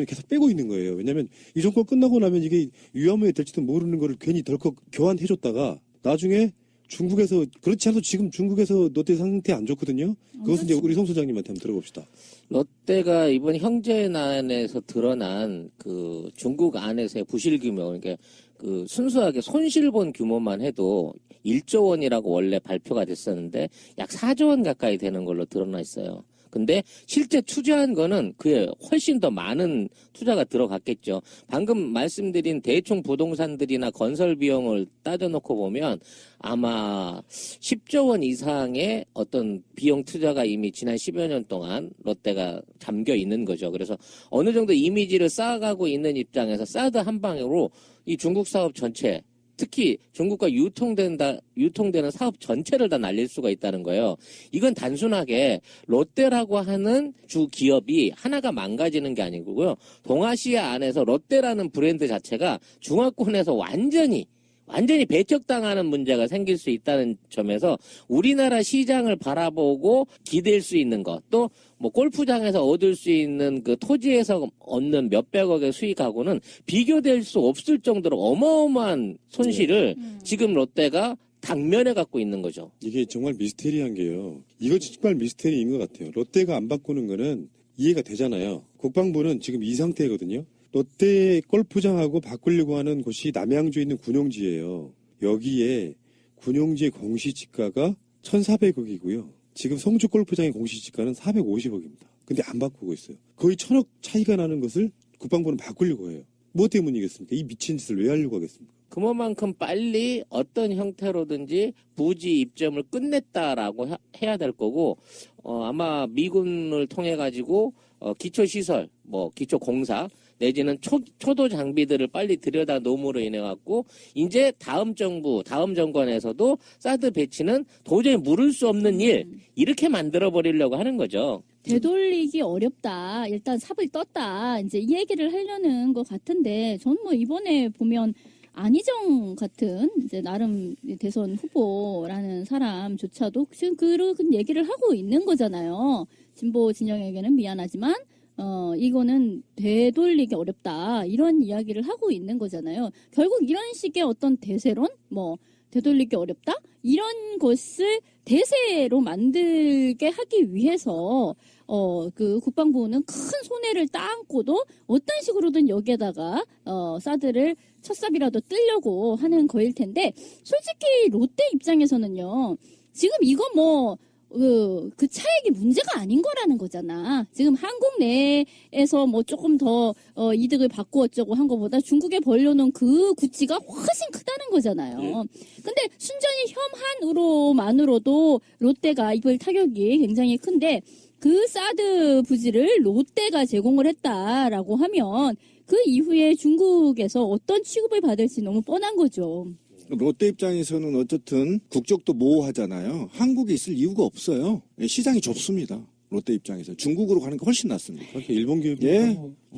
계속 빼고 있는 거예요. 왜냐하면 이 정권 끝나고 나면 이게 위험에 될지도 모르는 거를 괜히 덜컥 교환해줬다가 나중에 중국에서 그렇지 않아도 지금 중국에서 롯데 상태 안 좋거든요. 그것은 이제 우리 송 소장님한테 한번 들어봅시다. 롯데가 이번 형제난에서 드러난 그 중국 안에서의 부실 규모, 그러니까 그 순수하게 손실본 규모만 해도 1조 원이라고 원래 발표가 됐었는데 약 4조 원 가까이 되는 걸로 드러나 있어요. 근데 실제 투자한 거는 그에 훨씬 더 많은 투자가 들어갔겠죠. 방금 말씀드린 대충 부동산들이나 건설 비용을 따져놓고 보면 아마 10조 원 이상의 어떤 비용 투자가 이미 지난 10여 년 동안 롯데가 잠겨 있는 거죠. 그래서 어느 정도 이미지를 쌓아가고 있는 입장에서 사드 한 방으로 이 중국 사업 전체, 특히 중국과 유통되는 사업 전체를 다 날릴 수가 있다는 거예요. 이건 단순하게 롯데라고 하는 주 기업이 하나가 망가지는 게 아니고요. 동아시아 안에서 롯데라는 브랜드 자체가 중화권에서 완전히 배척당하는 문제가 생길 수 있다는 점에서 우리나라 시장을 바라보고 기댈 수 있는 것, 또 뭐 골프장에서 얻을 수 있는 그 토지에서 얻는 몇백억의 수익하고는 비교될 수 없을 정도로 어마어마한 손실을 지금 롯데가 당면에 갖고 있는 거죠. 이게 정말 미스테리한 게요. 이거 정말 미스테리인 것 같아요. 롯데가 안 바꾸는 거는 이해가 되잖아요. 국방부는 지금 이 상태거든요. 롯데 골프장하고 바꾸려고 하는 곳이 남양주에 있는 군용지예요. 여기에 군용지의 공시지가가 1,400억이고요. 지금 성주 골프장의 공시지가는 450억입니다. 근데 안 바꾸고 있어요. 거의 1,000억 차이가 나는 것을 국방부는 바꾸려고 해요. 뭐 때문이겠습니까? 이 미친 짓을 왜 하려고 하겠습니까? 그만큼 빨리 어떤 형태로든지 부지 입점을 끝냈다라고 해야 될 거고, 아마 미군을 통해 가지고 기초 시설, 기초 공사 내지는 초도 장비들을 빨리 들여다 놓음으로 인해 갖고 이제 다음 정권에서도 사드 배치는 도저히 물을 수 없는 일 이렇게 만들어 버리려고 하는 거죠. 되돌리기 어렵다. 일단 삽을 떴다. 이제 이 얘기를 하려는 것 같은데, 저는 뭐 이번에 보면 안희정 같은 이제 나름 대선 후보라는 사람조차도 지금 그런 얘기를 하고 있는 거잖아요. 진보 진영에게는 미안하지만 이거는 되돌리기 어렵다. 이런 이야기를 하고 있는 거잖아요. 결국 이런 식의 어떤 대세론, 되돌리기 어렵다? 이런 것을 대세로 만들게 하기 위해서, 그 국방부는 큰 손해를 따안고도 어떤 식으로든 여기에다가, 사드를 첫삽이라도 뜨려고 하는 거일 텐데, 솔직히 롯데 입장에서는요, 지금 이거 그 차액이 문제가 아닌 거라는 거잖아. 지금 한국 내에서 조금 더 이득을 받고 어쩌고 한 것보다 중국에 벌려놓은 그 구찌가 훨씬 크다는 거잖아요. 근데 순전히 혐한으로만으로도 롯데가 입을 타격이 굉장히 큰데 그 사드 부지를 롯데가 제공을 했다라고 하면 그 이후에 중국에서 어떤 취급을 받을지 너무 뻔한 거죠. 롯데 입장에서는 어쨌든 국적도 모호하잖아요. 한국에 있을 이유가 없어요. 시장이 좁습니다. 롯데 입장에서 중국으로 가는 게 훨씬 낫습니다. 그렇게 일본 기업이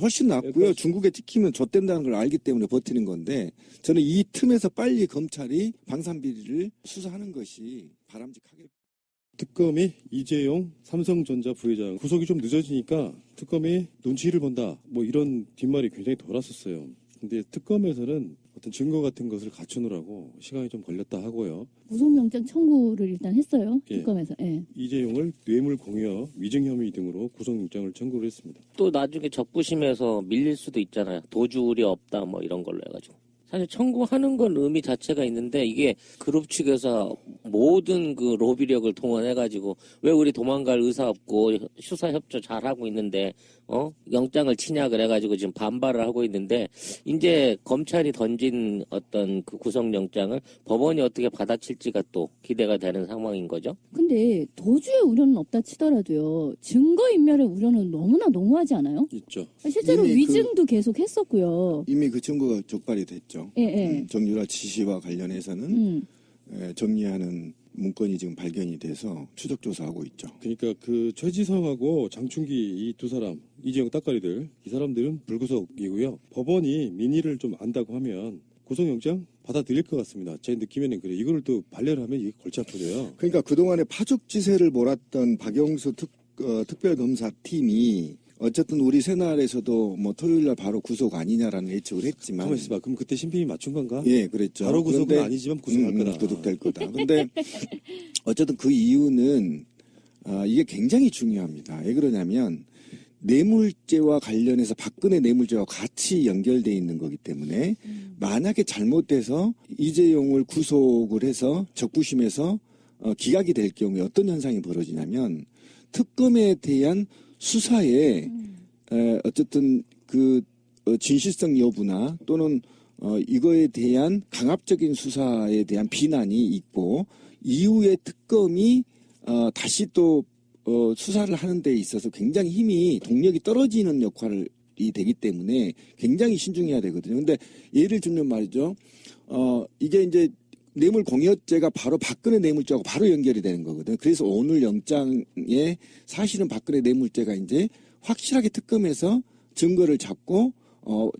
훨씬 낫고요. 중국에 찍히면 좆된다는 걸 알기 때문에 버티는 건데 저는 이 틈에서 빨리 검찰이 방산비리를 수사하는 것이 바람직하게. 특검이 이재용 삼성전자 부회장 구속이 좀 늦어지니까 특검이 눈치를 본다. 이런 뒷말이 굉장히 돌았었어요. 근데 특검에서는 어떤 증거 같은 것을 갖추느라고 시간이 좀 걸렸다 하고요. 구속영장 청구를 일단 했어요. 예. 특검에서. 예. 이재용을 뇌물 공여, 위증 혐의 등으로 구속영장을 청구를 했습니다. 또 나중에 적부심에서 밀릴 수도 있잖아요. 도주 우려 없다 이런 걸로 해가지고. 사실 청구하는 건 의미 자체가 있는데 이게 그룹 측에서 모든 그 로비력을 동원해가지고 왜 우리 도망갈 의사 없고 수사 협조 잘하고 있는데 영장을 치냐 그래가지고 지금 반발을 하고 있는데 이제 검찰이 던진 어떤 그 구속영장을 법원이 어떻게 받아칠지가 또 기대가 되는 상황인 거죠. 근데 도주의 우려는 없다 치더라도요. 증거인멸의 우려는 너무나 너무하지 않아요? 있죠. 실제로 이미 위증도 계속 했었고요. 이미 그 증거가 적발이 됐죠. 예. 정유라 지시와 관련해서는 정리하는 문건이 지금 발견이 돼서 추적 조사하고 있죠. 그러니까 그 최지성하고 장충기 이 두 사람, 이재용 따까리들, 이 사람들은 불구속이고요. 법원이 민의를 좀 안다고 하면 구속영장 받아들일 것 같습니다. 제 느낌에는 그래요. 이거를 또 반려를 하면 이게 골치 아프네요. 그러니까 그동안에 파죽지세를 몰았던 박영수 특별검사팀이 어쨌든 우리 새날에서도 토요일날 바로 구속 아니냐라는 예측을 했지만. 가만히 있어봐. 그럼 그때 신빙이 맞춘 건가? 예, 그랬죠. 바로 구속은 아니지만 구속할 거다. 구속될 거다. 근데 어쨌든 그 이유는 이게 굉장히 중요합니다. 왜 그러냐면 뇌물죄와 관련해서 박근혜 뇌물죄와 같이 연결돼 있는 거기 때문에 만약에 잘못돼서 이재용을 구속을 해서 적부심에서 기각이 될 경우에 어떤 현상이 벌어지냐면 특검에 대한 수사에 어쨌든 그 진실성 여부나 또는 이거에 대한 강압적인 수사에 대한 비난이 있고 이후에 특검이 다시 또 수사를 하는 데 있어서 굉장히 힘이 동력이 떨어지는 역할이 되기 때문에 굉장히 신중해야 되거든요. 근데 예를 들면 말이죠. 이게 이제 뇌물 공여죄가 바로 박근혜 뇌물죄하고 바로 연결이 되는 거거든요. 그래서 오늘 영장에 사실은 박근혜 뇌물죄가 이제 확실하게 특검에서 증거를 잡고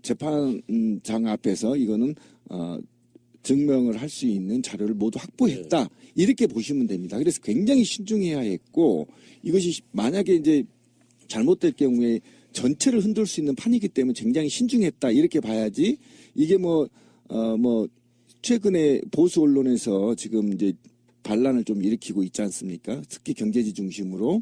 재판장 앞에서 이거는 증명을 할 수 있는 자료를 모두 확보했다. 이렇게 보시면 됩니다. 그래서 굉장히 신중해야 했고 이것이 만약에 이제 잘못될 경우에 전체를 흔들 수 있는 판이기 때문에 굉장히 신중했다. 이렇게 봐야지 이게 뭐 최근에 보수 언론에서 지금 이제 반란을 좀 일으키고 있지 않습니까? 특히 경제지 중심으로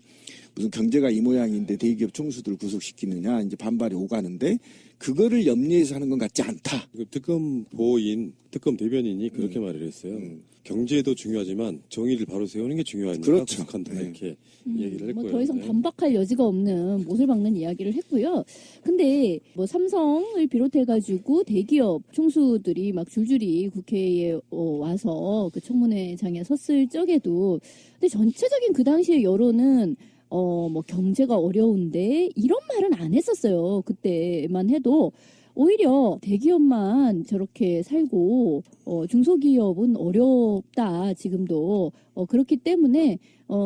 무슨 경제가 이 모양인데 대기업 총수들을 구속시키느냐 이제 반발이 오가는데 그거를 염려해서 하는 건 같지 않다. 특검 보인 특검 대변인이 그렇게 말을 했어요. 경제도 중요하지만 정의를 바로 세우는 게 중요하니까 그렇죠. 구속한다 네. 이렇게 얘기를 했고요. 뭐 더 이상 네. 반박할 여지가 없는 못을 박는 이야기를 했고요. 근데 뭐 삼성을 비롯해가지고 대기업 총수들이 막 줄줄이 국회에 와서 그 청문회장에 섰을 적에도 근데 전체적인 그 당시의 여론은 뭐 경제가 어려운데 이런 말은 안 했었어요. 그때만 해도 오히려 대기업만 저렇게 살고 중소기업은 어렵다 지금도 그렇기 때문에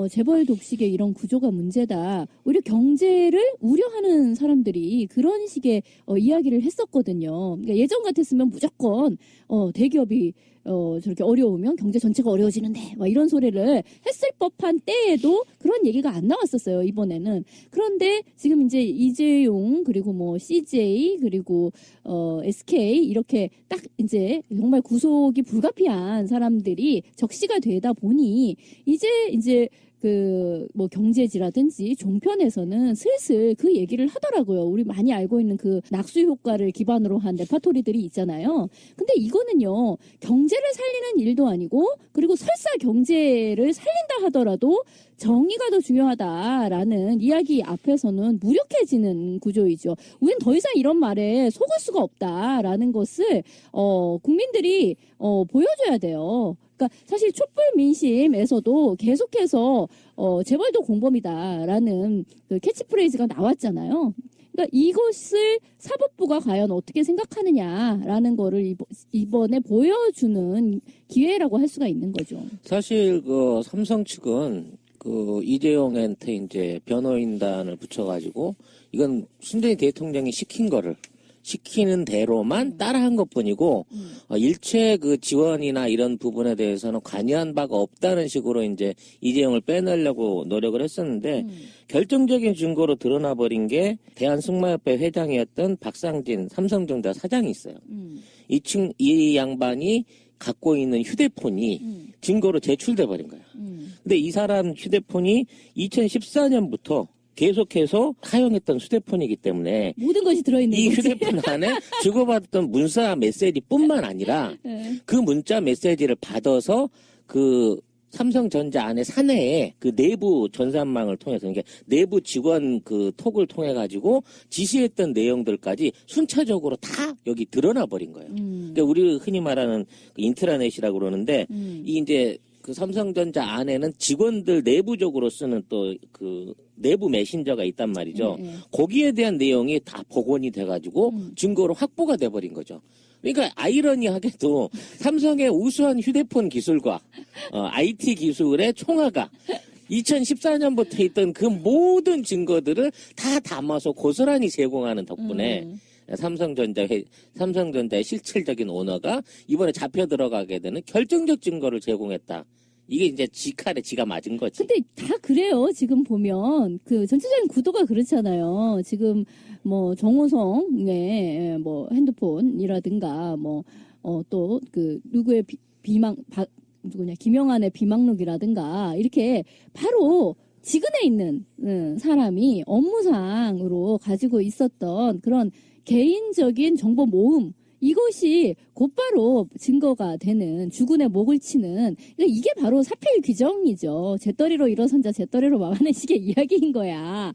재벌 독식의 이런 구조가 문제다. 오히려 경제를 우려하는 사람들이 그런 식의 이야기를 했었거든요. 그러니까 예전 같았으면 무조건 대기업이 저렇게 어려우면 경제 전체가 어려워지는데 막 이런 소리를 했을 법한 때에도 그런 얘기가 안 나왔었어요. 이번에는. 그런데 지금 이제 이재용 그리고 뭐 CJ 그리고 SK 이렇게 딱 이제 정말 구속이 불가피한 사람들이 적시가 되다 보니 이제 그 뭐 경제지라든지 종편에서는 슬슬 그 얘기를 하더라고요. 우리 많이 알고 있는 그 낙수 효과를 기반으로 한 레파토리들이 있잖아요. 근데 이거는요. 경제를 살리는 일도 아니고 그리고 설사 경제를 살린다 하더라도 정의가 더 중요하다라는 이야기 앞에서는 무력해지는 구조이죠. 우린 더 이상 이런 말에 속을 수가 없다라는 것을 국민들이 보여줘야 돼요. 그러니까 사실 촛불 민심에서도 계속해서 재벌도 공범이다라는 그 캐치프레이즈가 나왔잖아요. 그러니까 이것을 사법부가 과연 어떻게 생각하느냐라는 거를 이번에 보여주는 기회라고 할 수가 있는 거죠. 사실 그 삼성 측은 그 이재용한테 이제 변호인단을 붙여가지고 이건 순전히 대통령이 시키는 대로만 따라한 것뿐이고 일체 그 지원이나 이런 부분에 대해서는 관여한 바가 없다는 식으로 이제 이재용을 빼내려고 노력을 했었는데 결정적인 증거로 드러나 버린 게 대한승마협회 회장이었던 박상진 삼성전자 사장이 있어요. 이 양반이 갖고 있는 휴대폰이 증거로 제출돼 버린 거예요. 근데 이 사람 휴대폰이 2014년부터 계속해서 사용했던 휴대폰이기 때문에 모든 것이 들어있는 이 거지. 휴대폰 안에 주고받았던 문자 메시지뿐만 아니라 네. 그 문자 메시지를 받아서 그 삼성전자 안에 사내에 그 내부 전산망을 통해서 그러니까 내부 직원 그 톡을 통해 가지고 지시했던 내용들까지 순차적으로 다 여기 드러나 버린 거예요. 그러니까 우리 흔히 말하는 그 인트라넷이라고 그러는데 이 이제 그 삼성전자 안에는 직원들 내부적으로 쓰는 또 그 내부 메신저가 있단 말이죠. 거기에 대한 내용이 다 복원이 돼가지고 증거로 확보가 돼버린 거죠. 그러니까 아이러니하게도 삼성의 우수한 휴대폰 기술과 IT 기술의 총화가 2014년부터 있던 그 모든 증거들을 다 담아서 고스란히 제공하는 덕분에 삼성전자의 실질적인 오너가 이번에 잡혀 들어가게 되는 결정적 증거를 제공했다. 이게 이제 지 칼에 지가 맞은 거지. 근데 다 그래요. 지금 보면 그 전체적인 구도가 그렇잖아요. 지금 뭐 정호성의 뭐 핸드폰이라든가 뭐 또 그 누구의 누구냐 김영환의 비망록이라든가 이렇게 바로 지근에 있는 사람이 업무상으로 가지고 있었던 그런 개인적인 정보 모음 이것이 곧바로 증거가 되는 주군의 목을 치는 이게 바로 사필 규정이죠. 재떨이로 일어선 자 재떨이로 망하는 식의 이야기인 거야.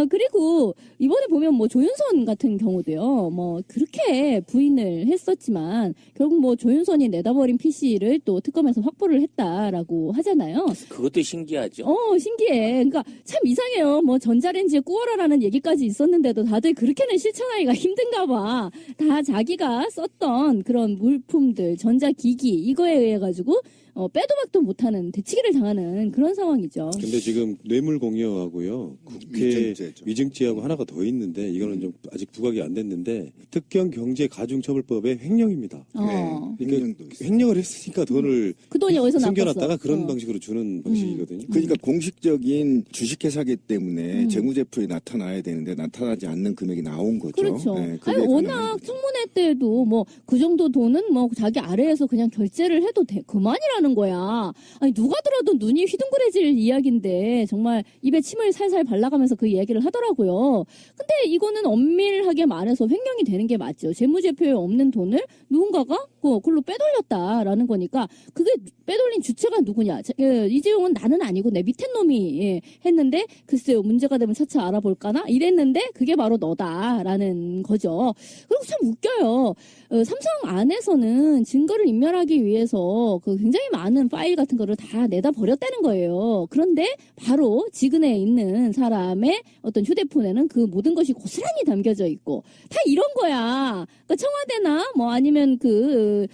그리고 이번에 보면 뭐 조윤선 같은 경우도요. 뭐 그렇게 부인을 했었지만 결국 뭐 조윤선이 내다버린 PC를 또 특검에서 확보를 했다라고 하잖아요. 그것도 신기하죠. 신기해. 그러니까 참 이상해요. 뭐 전자레인지에 구워라라는 얘기까지 있었는데도 다들 그렇게는 실천하기가 힘든가 봐. 다 자기가 썼던 그런 물품들, 전자기기 이거에 의해 가지고 빼도 박도 못하는 대치기를 당하는 그런 상황이죠. 근데 지금 뇌물공여하고요, 국회 위증죄죠. 위증죄하고 하나가 더 있는데 이거는 좀 아직 부각이 안 됐는데 특경경제가중처벌법의 횡령입니다. 어. 네, 횡령도 있어요. 횡령을 했으니까 돈을 그 돈이 어디서 숨겨놨다가 났겠어. 그런 방식으로 주는 방식이거든요. 그러니까 공식적인 주식회사기 때문에 음. 재무제표에 나타나야 되는데 나타나지 않는 금액이 나온 거죠. 그렇죠. 네, 그게 아니, 가능한 워낙 거죠. 청문회 때도 뭐 그 정도 돈은 뭐 자기 아래에서 그냥 결제를 해도 그만이라는 거야. 아니 누가 들어도 눈이 휘둥그레질 이야기인데 정말 입에 침을 살살 발라가면서 그 이야기를 하더라고요. 근데 이거는 엄밀하게 말해서 횡령이 되는 게 맞죠. 재무제표에 없는 돈을 누군가가 그걸로 빼돌렸다라는 거니까 그게 빼돌린 주체가 누구냐. 이재용은 나는 아니고 내 밑에 놈이 했는데 글쎄요 문제가 되면 차차 알아볼까나 이랬는데 그게 바로 너다라는 거죠. 그리고 참 웃겨요. 삼성 안에서는 증거를 인멸하기 위해서 그 굉장히 많은 파일 같은 거를 다 내다 버렸다는 거예요. 그런데 바로 지근에 있는 사람의 어떤 휴대폰에는 그 모든 것이 고스란히 담겨져 있고 다 이런 거야. 그러니까 청와대나 뭐 아니면 그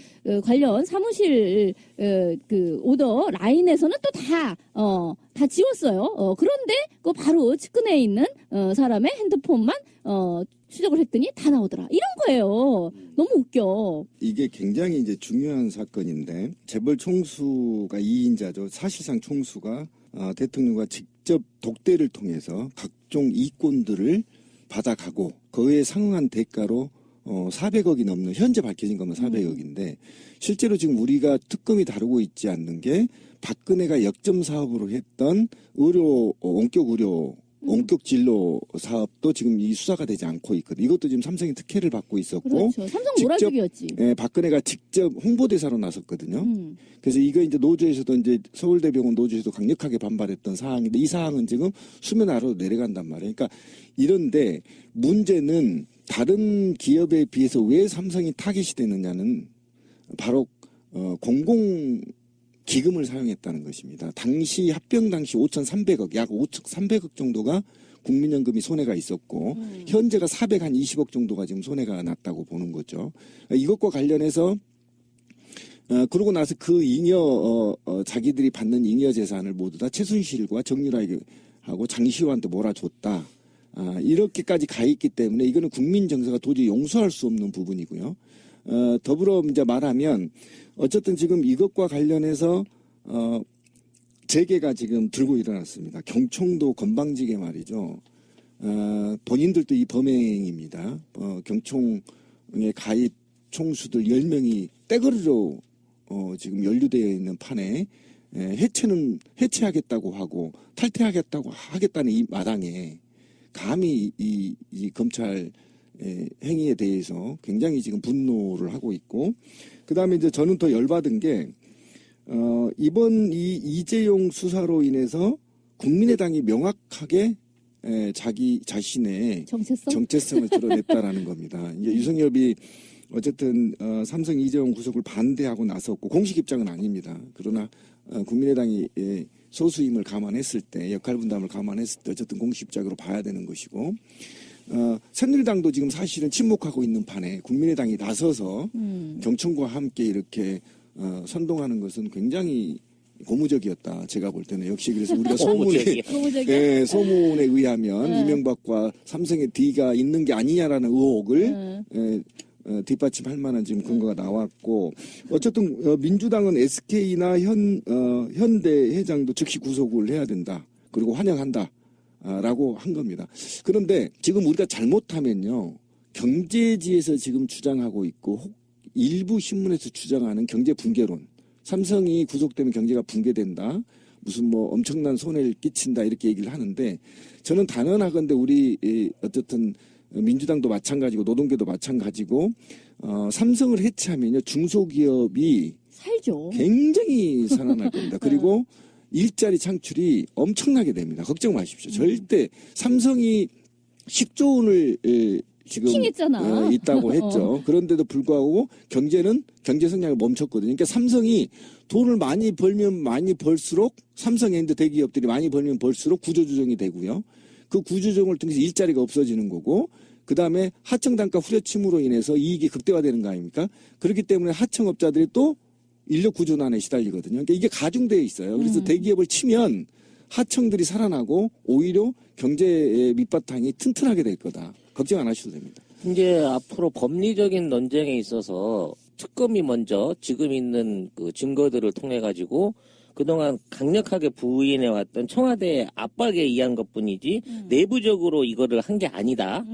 관련 사무실 그 오더 라인에서는 또 다 지웠어요. 그런데 그 바로 측근에 있는 사람의 핸드폰만 추적을 했더니 다 나오더라. 이런 거예요. 너무 웃겨. 이게 굉장히 이제 중요한 사건인데 재벌 총수가 2인자죠. 사실상 총수가 대통령과 직접 독대를 통해서 각종 이권들을 받아가고 그에 상응한 대가로 400억이 넘는 현재 밝혀진 것만 400억인데 실제로 지금 우리가 특검이 다루고 있지 않는 게 박근혜가 역점 사업으로 했던 원격 진로 사업도 지금 이 수사가 되지 않고 있거든. 이것도 지금 삼성이 특혜를 받고 있었고, 그렇죠. 삼성 직접, 몰아주기였지. 박근혜가 직접 홍보대사로 나섰거든요. 그래서 이거 이제 노조에서도 이제 서울대병원 노조에서도 강력하게 반발했던 사항인데 이 사항은 지금 수면 아래로 내려간단 말이에요. 그러니까 이런데 문제는 다른 기업에 비해서 왜 삼성이 타깃이 되느냐는 바로 공공 기금을 사용했다는 것입니다. 당시 합병 당시 5,300억, 약 5,300억 정도가 국민연금이 손해가 있었고 현재가 420억 정도가 지금 손해가 났다고 보는 거죠. 이것과 관련해서 그러고 나서 그 잉여 자기들이 받는 잉여 재산을 모두 다 최순실과 정유라하고 장시호한테 몰아줬다. 이렇게까지 가 있기 때문에 이거는 국민 정서가 도저히 용서할 수 없는 부분이고요. 더불어 이제 말하면 어쨌든 지금 이것과 관련해서 재계가 지금 들고 일어났습니다. 경총도 건방지게 말이죠. 본인들도 이 범행입니다. 경총에 가입 총수들 10명이 떼거리로 지금 연루되어 있는 판에 해체하겠다고 하고 탈퇴하겠다고 하겠다는 이 마당에 감히 이 검찰 행위에 대해서 굉장히 지금 분노를 하고 있고, 그 다음에 이제 저는 더 열받은 게, 이번 이 이재용 수사로 인해서 국민의당이 명확하게 자기 자신의 정체성을 드러냈다라는 겁니다. 이제 유성엽이 어쨌든 삼성 이재용 구속을 반대하고 나섰고 공식 입장은 아닙니다. 그러나 국민의당이 소수임을 감안했을 때, 역할 분담을 감안했을 때 어쨌든 공식적으로 봐야 되는 것이고, 새누리당도 지금 사실은 침묵하고 있는 판에 국민의당이 나서서 경청과 함께 이렇게 선동하는 것은 굉장히 고무적이었다. 제가 볼 때는 역시 그래서 우리가 소문에 의하면 이명박과 삼성의 D가 있는 게 아니냐라는 의혹을 뒷받침할 만한 지금 근거가 나왔고, 어쨌든 민주당은 SK나 현대 회장도 즉시 구속을 해야 된다. 그리고 환영한다. 라고 한 겁니다. 그런데 지금 우리가 잘못하면요, 경제지에서 지금 주장하고 있고 일부 신문에서 주장하는 경제 붕괴론, 삼성이 구속되면 경제가 붕괴된다, 무슨 뭐 엄청난 손해를 끼친다 이렇게 얘기를 하는데, 저는 단언하건대 우리 어쨌든 민주당도 마찬가지고 노동계도 마찬가지고 삼성을 해체하면요 중소기업이 살죠. 굉장히 살아날 겁니다. 그리고 일자리 창출이 엄청나게 됩니다. 걱정 마십시오. 절대 삼성이 10조 원을 지금 킹했잖아. 있다고 했죠. 그런데도 불구하고 경제 성장이 멈췄거든요. 그러니까 삼성이 돈을 많이 벌면 많이 벌수록 삼성앤드 대기업들이 많이 벌면 벌수록 구조조정이 되고요. 그 구조조정을 통해서 일자리가 없어지는 거고 그다음에 하청단가 후려침으로 인해서 이익이 극대화되는 거 아닙니까? 그렇기 때문에 하청업자들이 또 인력 구조난에 시달리거든요. 그러니까 이게 가중되어 있어요. 그래서 대기업을 치면 하청들이 살아나고 오히려 경제의 밑바탕이 튼튼하게 될 거다. 걱정 안 하셔도 됩니다. 이제 앞으로 법리적인 논쟁에 있어서 특검이 먼저 지금 있는 그 증거들을 통해 가지고 그동안 강력하게 부인해왔던 청와대의 압박에 의한 것뿐이지 내부적으로 이거를 한 게 아니다.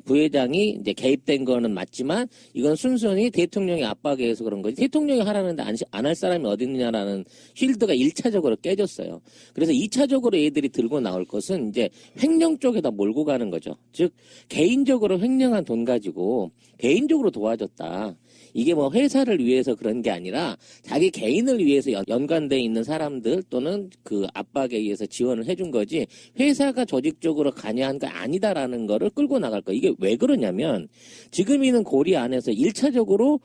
부회장이 이제 개입된 거는 맞지만 이건 순전히 대통령의 압박에 의해서 그런 거지. 대통령이 하라는데 안 할 사람이 어디 있느냐라는 쉴드가 1차적으로 깨졌어요. 그래서 2차적으로 애들이 들고 나올 것은 이제 횡령 쪽에다 몰고 가는 거죠. 즉 개인적으로 횡령한 돈 가지고 개인적으로 도와줬다. 이게 뭐 회사를 위해서 그런 게 아니라 자기 개인을 위해서 연관돼 있는 사람들 또는 그 압박에 의해서 지원을 해준 거지 회사가 조직적으로 관여한 거 아니다라는 거를 끌고 나갈 거. 이게 왜 그러냐면 지금 있는 고리 안에서 1차적으로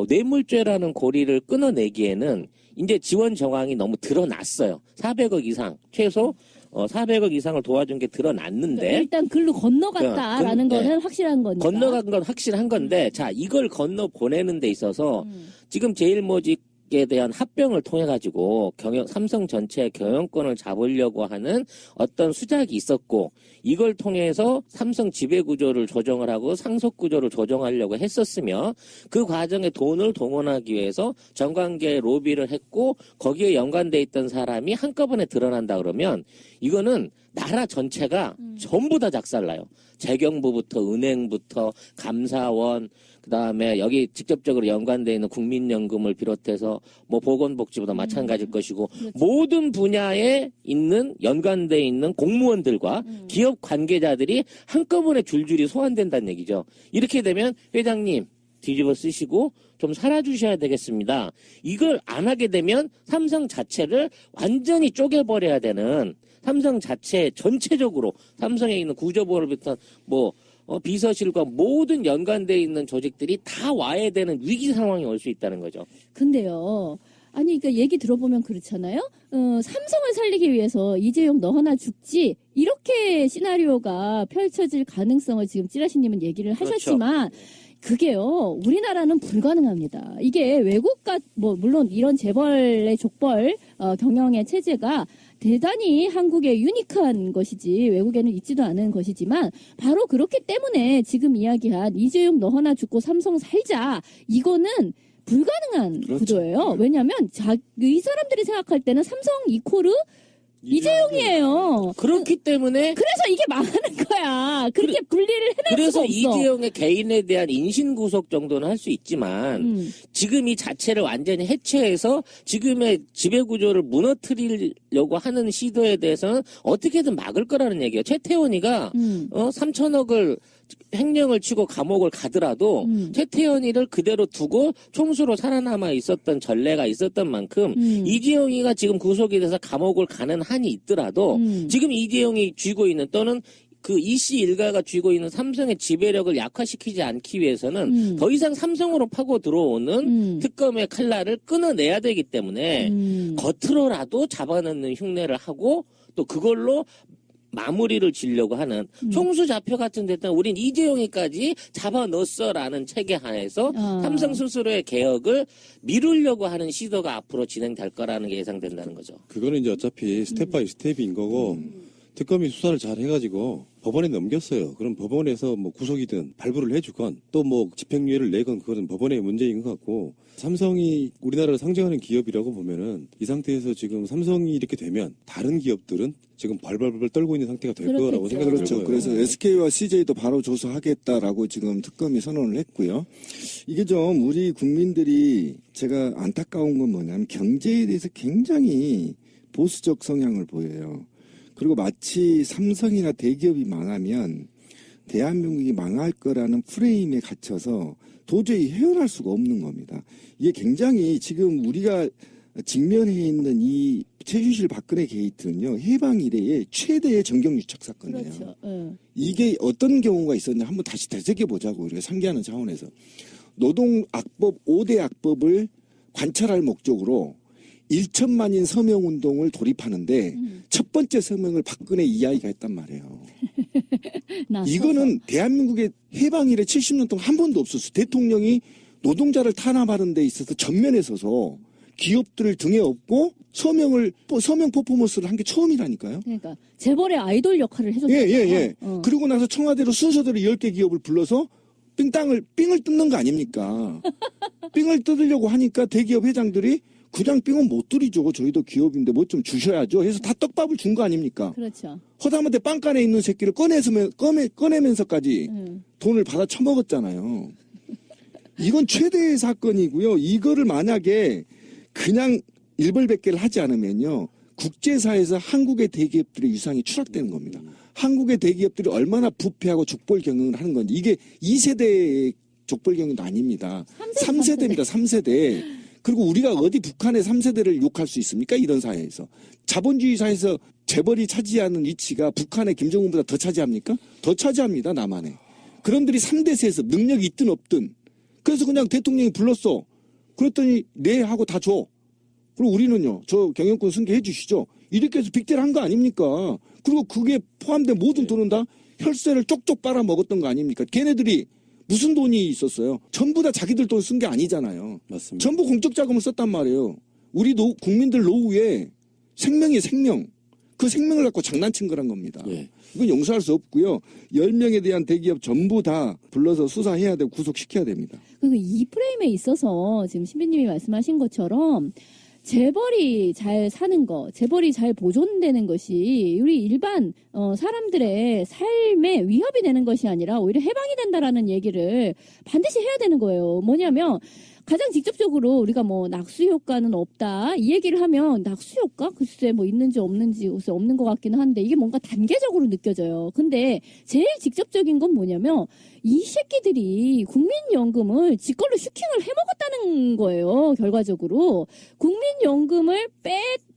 뇌물죄라는 고리를 끊어내기에는 이제 지원 정황이 너무 드러났어요. 400억 이상 최소 400억 이상을 도와준 게 드러났는데 그러니까 일단 글로 건너갔다라는 네. 거는 확실한 거니까. 건너간 건 확실한 건데 자 이걸 건너 보내는 데 있어서 지금 제일모직에 대한 합병을 통해 가지고 삼성 전체 경영권을 잡으려고 하는 어떤 수작이 있었고 이걸 통해서 삼성 지배구조를 조정을 하고 상속구조를 조정하려고 했었으며 그 과정에 돈을 동원하기 위해서 정관계 로비를 했고 거기에 연관돼 있던 사람이 한꺼번에 드러난다 그러면 이거는 나라 전체가 전부 다 작살나요. 재경부부터 은행부터 감사원 그다음에 여기 직접적으로 연관되어 있는 국민연금을 비롯해서 뭐 보건복지부도 마찬가지일 것이고 그렇죠. 모든 분야에 있는 연관되어 있는 공무원들과 기업 관계자들이 한꺼번에 줄줄이 소환된다는 얘기죠. 이렇게 되면 회장님 뒤집어 쓰시고 좀 살아주셔야 되겠습니다. 이걸 안 하게 되면 삼성 자체를 완전히 쪼개버려야 되는 삼성 자체 전체적으로 삼성에 있는 구조보를 비롯한 비서실과 모든 연관되어 있는 조직들이 다 와야 되는 위기 상황이 올 수 있다는 거죠. 근데요. 아니, 그러니까 얘기 들어보면 그렇잖아요. 삼성을 살리기 위해서 이재용 너 하나 죽지 이렇게 시나리오가 펼쳐질 가능성을 지금 찌라시님은 얘기를 하셨지만 그게요. 우리나라는 불가능합니다. 이게 외국과 물론 이런 재벌의 족벌 경영의 체제가 대단히 한국에 유니크한 것이지 외국에는 있지도 않은 것이지만 바로 그렇기 때문에 지금 이야기한 이재용 너 하나 죽고 삼성 살자 이거는 불가능한 그렇죠. 구조예요. 왜냐하면 이 사람들이 생각할 때는 삼성 이코르 이재용이에요. 그렇기 때문에 그래서 이게 망하는 거야. 그렇게 분리를 해낼 그래서 수가 없어. 이재용의 개인에 대한 인신구속 정도는 할 수 있지만 지금 이 자체를 완전히 해체해서 지금의 지배구조를 무너뜨리려고 하는 시도에 대해서는 어떻게든 막을 거라는 얘기예요. 최태원이가 3천억을 횡령을 치고 감옥을 가더라도 최태원이를 그대로 두고 총수로 살아남아 있었던 전례가 있었던 만큼 이재용이가 지금 구속이 돼서 감옥을 가는 한이 있더라도 지금 이재용이 쥐고 있는 또는 그 이씨 일가가 쥐고 있는 삼성의 지배력을 약화시키지 않기 위해서는 더 이상 삼성으로 파고 들어오는 특검의 칼날을 끊어내야 되기 때문에 겉으로라도 잡아넣는 흉내를 하고 또 그걸로 마무리를 지려고 하는 총수 좌표 같은 데는 우린 이재용이까지 잡아넣었어라는 체계 하에서 삼성 스스로의 개혁을 미루려고 하는 시도가 앞으로 진행될 거라는 게 예상된다는 거죠. 그거는 이제 어차피 스텝 바이 스텝인 거고 특검이 수사를 잘 해가지고 법원에 넘겼어요. 그럼 법원에서 뭐 구속이든 발부를 해주건 또 뭐 집행유예를 내건 그거는 법원의 문제인 것 같고 삼성이 우리나라를 상징하는 기업이라고 보면은 이 상태에서 지금 삼성이 이렇게 되면 다른 기업들은 지금 발발발 떨고 있는 상태가 될 그렇겠죠. 거라고 생각이 그렇죠. 들어요. 그래서 SK와 CJ도 바로 조사하겠다라고 지금 특검이 선언을 했고요. 이게 좀 우리 국민들이 제가 안타까운 건 뭐냐면 경제에 대해서 굉장히 보수적 성향을 보여요. 그리고 마치 삼성이나 대기업이 망하면 대한민국이 망할 거라는 프레임에 갇혀서 도저히 헤어날 수가 없는 겁니다. 이게 굉장히 지금 우리가 직면해 있는 이 최순실 박근혜 게이트는요, 해방 이래의 최대의 정경유착 사건이에요. 그렇죠. 예. 이게 어떤 경우가 있었냐 한번 다시 되새겨보자고 우리가 상기하는 차원에서. 노동악법 5대 악법을 관철할 목적으로 1천만인 서명운동을 돌입하는데 첫 번째 서명을 박근혜 이하이가 했단 말이에요. 이거는 대한민국의 해방 이래 70년 동안 한 번도 없었어요. 대통령이 노동자를 탄압하는 데 있어서 전면에 서서 기업들을 등에 업고 서명 퍼포먼스를 한 게 처음이라니까요. 그러니까 재벌의 아이돌 역할을 해줬죠. 예. 그리고 나서 청와대로 순서대로 10개 기업을 불러서 삥을 뜯는 거 아닙니까? 삥을 뜯으려고 하니까 대기업 회장들이 그냥 삥은 못 들이죠. 저희도 기업인데 뭐 좀 주셔야죠. 해서 다 떡밥을 준 거 아닙니까? 그렇죠. 허다못해 빵간에 있는 새끼를 꺼내면서까지 돈을 받아 처먹었잖아요. 이건 최대의 사건이고요. 이거를 만약에 그냥 일벌백계를 하지 않으면요, 국제사회에서 한국의 대기업들의 유상이 추락되는 겁니다. 한국의 대기업들이 얼마나 부패하고 족벌 경영을 하는 건지, 이게 2세대의 족벌 경영도 아닙니다. 3세대입니다. 3세대. 그리고 우리가 어디 북한의 3세대를 욕할 수 있습니까? 이런 사회에서. 자본주의 사회에서 재벌이 차지하는 위치가 북한의 김정은보다 더 차지합니까? 더 차지합니다. 남한에. 그런들이 3대 세습, 능력이 있든 없든. 그래서 그냥 대통령이 불렀어. 그랬더니 네 하고 다 줘. 그리고 우리는요, 저 경영권 승계해 주시죠. 이렇게 해서 빅딜 한 거 아닙니까? 그리고 그게 포함된 모든 돈은 다 혈세를 쪽쪽 빨아먹었던 거 아닙니까? 걔네들이 무슨 돈이 있었어요? 전부 다 자기들 돈 쓴 게 아니잖아요. 맞습니다. 전부 공적 자금을 썼단 말이에요. 우리 국민들 노후에 생명이 생명. 그 생명을 갖고 장난친 거란 겁니다. 예. 이건 용서할 수 없고요. 10명에 대한 대기업 전부 다 불러서 수사해야 되고 구속시켜야 됩니다. 그리고 이 프레임에 있어서 지금 신비님이 말씀하신 것처럼 재벌이 잘 사는 거, 재벌이 잘 보존되는 것이 우리 일반 사람들의 삶에 위협이 되는 것이 아니라 오히려 해방이 된다라는 얘기를 반드시 해야 되는 거예요. 뭐냐면 가장 직접적으로 우리가 뭐 낙수 효과는 없다 이 얘기를 하면 낙수 효과 글쎄 뭐 있는지 없는지 글쎄 없는 것 같기는 한데 이게 뭔가 단계적으로 느껴져요. 근데 제일 직접적인 건 뭐냐면 이 새끼들이 국민연금을 지 걸로 슈킹을 해먹었다는 거예요. 결과적으로 국민연금을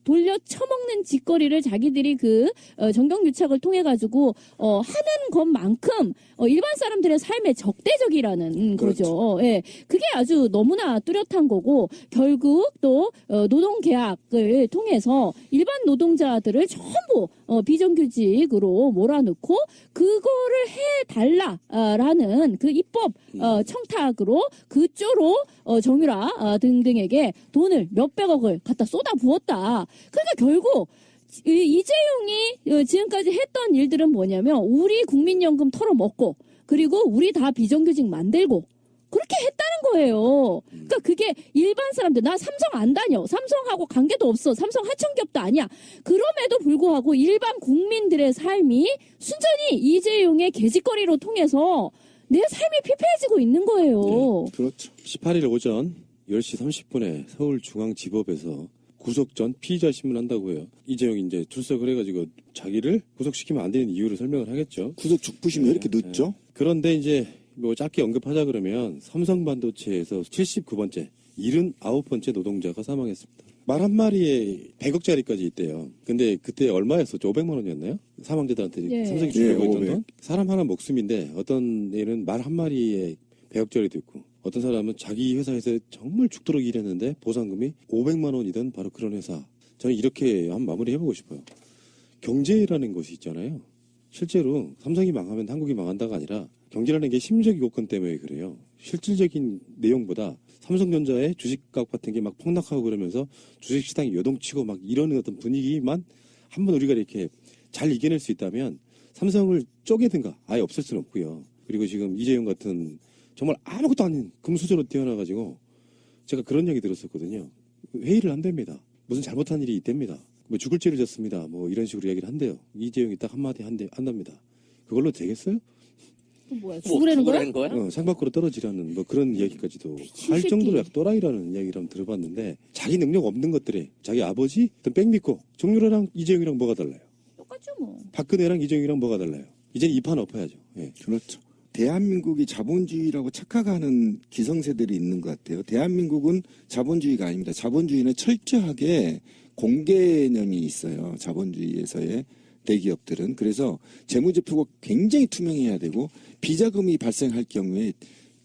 돌려 처먹는 짓거리를 자기들이 그 정경유착을 통해 가지고 하는 것만큼 일반 사람들의 삶에 적대적이라는 그렇죠. 거죠. 예, 그게 아주 너무나 뚜렷한 거고 결국 또 노동계약을 통해서 일반 노동자들을 전부 비정규직으로 몰아넣고 그거를 해달라라는 그 입법 청탁으로 그쪽으로 정유라 등등에게 돈을 몇백억을 갖다 쏟아부었다. 그러니까 결국 이재용이 지금까지 했던 일들은 뭐냐면 우리 국민연금 털어먹고 그리고 우리 다 비정규직 만들고 그렇게 했다는 거예요. 그러니까 그게 일반 사람들 나 삼성 안 다녀. 삼성하고 관계도 없어. 삼성 하청기업도 아니야. 그럼에도 불구하고 일반 국민들의 삶이 순전히 이재용의 개짓거리로 통해서 내 삶이 피폐해지고 있는 거예요. 그렇죠. 18일 오전 10시 30분에 서울중앙지법에서 구속 전 피의자 신문한다고 해요. 이재용이 이제 출석을 해가지고 자기를 구속시키면 안 되는 이유를 설명을 하겠죠. 구속 죽부심이 왜 이렇게 늦죠? 그런데 이제 뭐 짧게 언급하자 그러면 삼성반도체에서 79번째, 79번째 노동자가 사망했습니다. 말 한마리에 100억짜리까지 있대요. 근데 그때 얼마였었죠? 500만 원이었나요? 사망자들한테 예. 삼성이 주려고 예, 했던 500. 돈? 사람 하나 목숨인데 어떤 애는 말 한마리에 100억짜리도 있고 어떤 사람은 자기 회사에서 정말 죽도록 일했는데 보상금이 500만 원이던 바로 그런 회사. 저는 이렇게 한번 마무리해보고 싶어요. 경제라는 것이 있잖아요. 실제로 삼성이 망하면 한국이 망한다가 아니라 경제라는 게 심리적 요건 때문에 그래요. 실질적인 내용보다 삼성전자의 주식값 같은 게 막 폭락하고 그러면서 주식시장이 요동치고 막 이러는 어떤 분위기만 한번 우리가 이렇게 잘 이겨낼 수 있다면 삼성을 쪼개든가 아예 없앨 수는 없고요. 그리고 지금 이재용 같은 정말 아무것도 아닌 금수저로 태어나가지고 제가 그런 얘기 들었었거든요. 회의를 한답니다. 무슨 잘못한 일이 있답니다. 뭐 죽을 죄를 졌습니다. 뭐 이런 식으로 얘기를 한대요. 이재용이 딱 한마디 한답니다. 그걸로 되겠어요? 또 뭐야? 죽으라는 거야? 거야? 창밖으로 떨어지라는 뭐 그런 이야기까지도 미친 할 새끼. 정도로 약간 또라이라는 이야기를 한번 들어봤는데 자기 능력 없는 것들에 자기 아버지 어떤 백 믿고 정유라랑 이재용이랑 뭐가 달라요? 똑같죠 뭐. 박근혜랑 이재용이랑 뭐가 달라요? 이제는 이 판 엎어야죠. 예. 그렇죠. 대한민국이 자본주의라고 착각하는 기성세들이 있는 것 같아요. 대한민국은 자본주의가 아닙니다. 자본주의는 철저하게 공개념이 있어요. 자본주의에서의 대기업들은. 그래서 재무제표가 굉장히 투명해야 되고 비자금이 발생할 경우에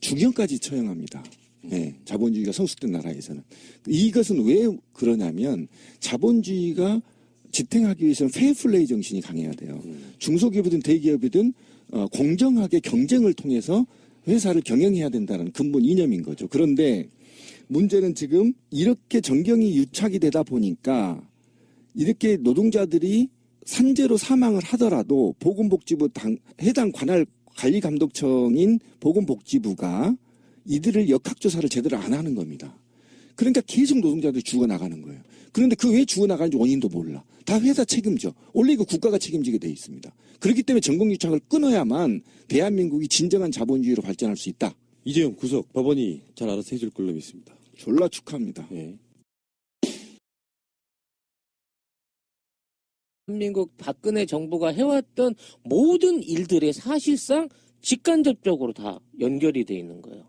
중형까지 처형합니다. 네, 자본주의가 성숙된 나라에서는. 이것은 왜 그러냐면 자본주의가 지탱하기 위해서는 페어플레이 정신이 강해야 돼요. 중소기업이든 대기업이든 공정하게 경쟁을 통해서 회사를 경영해야 된다는 근본 이념인 거죠. 그런데 문제는 지금 이렇게 정경이 유착이 되다 보니까 이렇게 노동자들이 산재로 사망을 하더라도 보건복지부 해당 관할 관리감독청인 보건복지부가 이들을 역학조사를 제대로 안 하는 겁니다. 그러니까 계속 노동자들이 죽어나가는 거예요. 그런데 그 왜 죽어나가는지 원인도 몰라. 다 회사 책임져. 원래 이거 국가가 책임지게 돼 있습니다. 그렇기 때문에 전공유착을 끊어야만 대한민국이 진정한 자본주의로 발전할 수 있다. 이재용 구속 법원이 잘 알아서 해줄 걸로 믿습니다. 졸라 축하합니다. 예. 대한민국 박근혜 정부가 해왔던 모든 일들에 사실상 직간접적으로 다 연결이 돼 있는 거예요.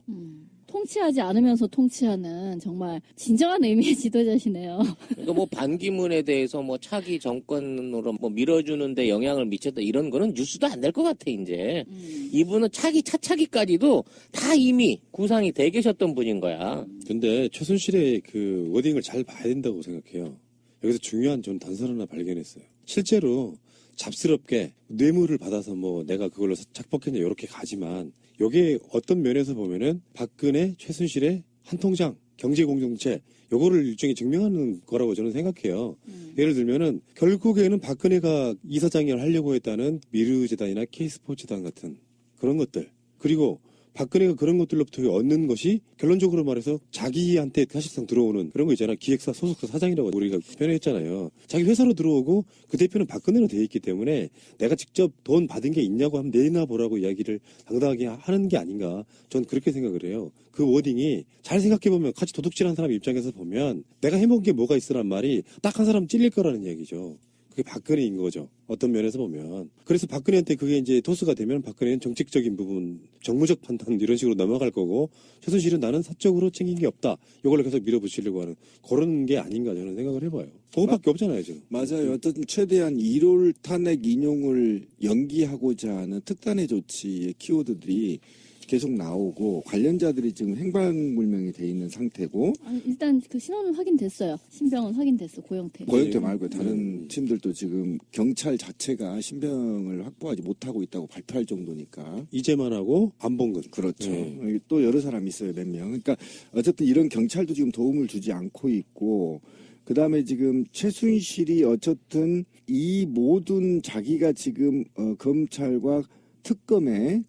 통치하지 않으면서 통치하는 정말 진정한 의미의 지도자시네요. 그러니까 뭐 반기문에 대해서 뭐 차기 정권으로 뭐 밀어주는데 영향을 미쳤다 이런 거는 뉴스도 안 될 것 같아 이제. 이분은 차기 차차기까지도 다 이미 구상이 돼 계셨던 분인 거야. 근데 최순실의 그 워딩을 잘 봐야 된다고 생각해요. 여기서 중요한 전 단서를 하나 발견했어요. 실제로 잡스럽게 뇌물을 받아서 뭐 내가 그걸로 착복했냐 이렇게 가지만 요게 어떤 면에서 보면은 박근혜, 최순실의 한 통장, 경제공동체 요거를 일종의 증명하는 거라고 저는 생각해요. 예를 들면은 결국에는 박근혜가 이사장을 하려고 했다는 미르재단이나 K스포츠단 같은 그런 것들 그리고 박근혜가 그런 것들로부터 얻는 것이 결론적으로 말해서 자기한테 사실상 들어오는 그런 거 있잖아. 기획사 소속사 사장이라고 우리가 표현했잖아요. 자기 회사로 들어오고 그 대표는 박근혜로 돼 있기 때문에 내가 직접 돈 받은 게 있냐고 하면 내놔 보라고 이야기를 당당하게 하는 게 아닌가. 전 그렇게 생각을 해요. 그 워딩이 잘 생각해보면 같이 도둑질한 사람 입장에서 보면 내가 해먹은 게 뭐가 있으란 말이 딱 한 사람 찔릴 거라는 얘기죠. 그게 박근혜인 거죠. 어떤 면에서 보면. 그래서 박근혜한테 그게 이제 토스가 되면 박근혜는 정책적인 부분, 정무적 판단 이런 식으로 넘어갈 거고 최순실은 나는 사적으로 챙긴 게 없다. 이걸로 계속 밀어붙이려고 하는 그런 게 아닌가 저는 생각을 해봐요. 그것밖에 없잖아요 지금. 맞아요. 어쨌든 최대한 1월 탄핵 인용을 연기하고자 하는 특단의 조치의 키워드들이 계속 나오고 관련자들이 지금 행방불명이 돼 있는 상태고 아니, 일단 그 신원은 확인됐어요. 신병은 확인됐어. 고영태. 고영태 말고 다른 팀들도 지금 경찰 자체가 신병을 확보하지 못하고 있다고 발표할 정도니까 이제만 하고 안봉근. 그렇죠. 네. 또 여러 사람 있어요, 몇 명. 그러니까 어쨌든 이런 경찰도 지금 도움을 주지 않고 있고 그다음에 지금 최순실이 어쨌든 이 모든 자기가 지금 검찰과 특검에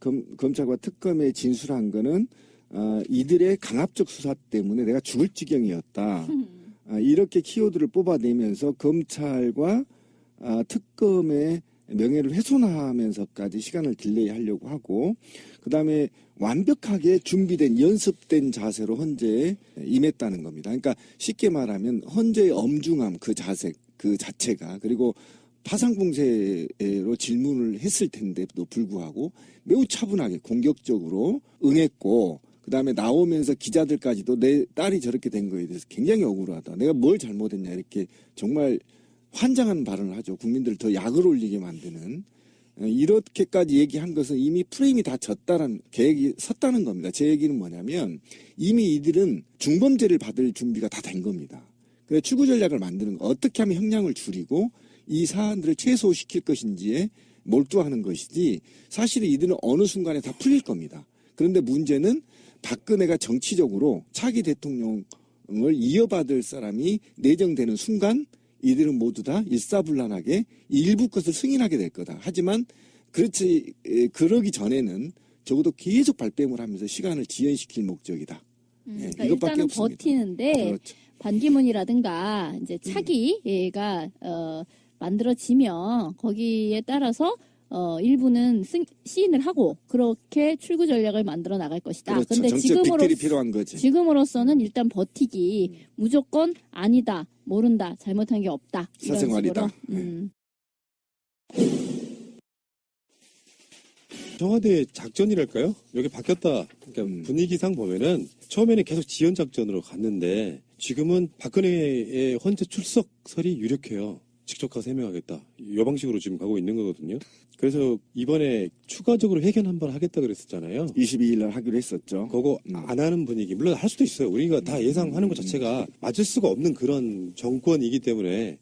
진술한 거는 이들의 강압적 수사 때문에 내가 죽을 지경이었다. 이렇게 키워드를 뽑아내면서 검찰과 특검의 명예를 훼손하면서까지 시간을 딜레이하려고 하고 그다음에 완벽하게 준비된 연습된 자세로 헌재에 임했다는 겁니다. 그러니까 쉽게 말하면 헌재의 엄중함 그 자세 그 자체가 그리고 파상봉쇄로 질문을 했을 텐데도 불구하고 매우 차분하게 공격적으로 응했고 그다음에 나오면서 기자들까지도 내 딸이 저렇게 된 거에 대해서 굉장히 억울하다. 내가 뭘 잘못했냐 이렇게 정말 환장한 발언을 하죠. 국민들을 더 약을 올리게 만드는. 이렇게까지 얘기한 것은 이미 프레임이 다 졌다는 계획이 섰다는 겁니다. 제 얘기는 뭐냐면 이미 이들은 중범죄를 받을 준비가 다 된 겁니다. 그래서 추구 전략을 만드는 거 어떻게 하면 형량을 줄이고 이 사안들을 최소시킬 것인지에 몰두하는 것이지 사실은 이들은 어느 순간에 다 풀릴 겁니다. 그런데 문제는 박근혜가 정치적으로 차기 대통령을 이어받을 사람이 내정되는 순간 이들은 모두 다 일사불란하게 일부 것을 승인하게 될 거다. 하지만 그러기 전에는 적어도 계속 발뺌을 하면서 시간을 지연시킬 목적이다. 그러니까 이것밖에 일단은 없습니다. 버티는데 그렇죠. 반기문이라든가 이제 차기가 만들어지면 거기에 따라서 일부는 시인을 하고 그렇게 출구 전략을 만들어 나갈 것이다. 그렇죠. 근데 정치적 빅딜이 필요한 거지. 지금으로서는 일단 버티기 무조건 아니다, 모른다, 잘못한 게 없다. 이런 사생활이다. 식으로. 청와대 작전이랄까요? 여기 바뀌었다. 그러니까 분위기상 보면은 처음에는 계속 지연 작전으로 갔는데 지금은 박근혜의 헌재 출석설이 유력해요. 직접 가서 해명하겠다. 이 방식으로 지금 가고 있는 거거든요. 그래서 이번에 추가적으로 회견 한 번 하겠다 그랬었잖아요. 22일 날 하기로 했었죠. 그거 안 하는 분위기. 물론 할 수도 있어요. 우리가 다 예상하는 것 자체가 맞을 수가 없는 그런 정권이기 때문에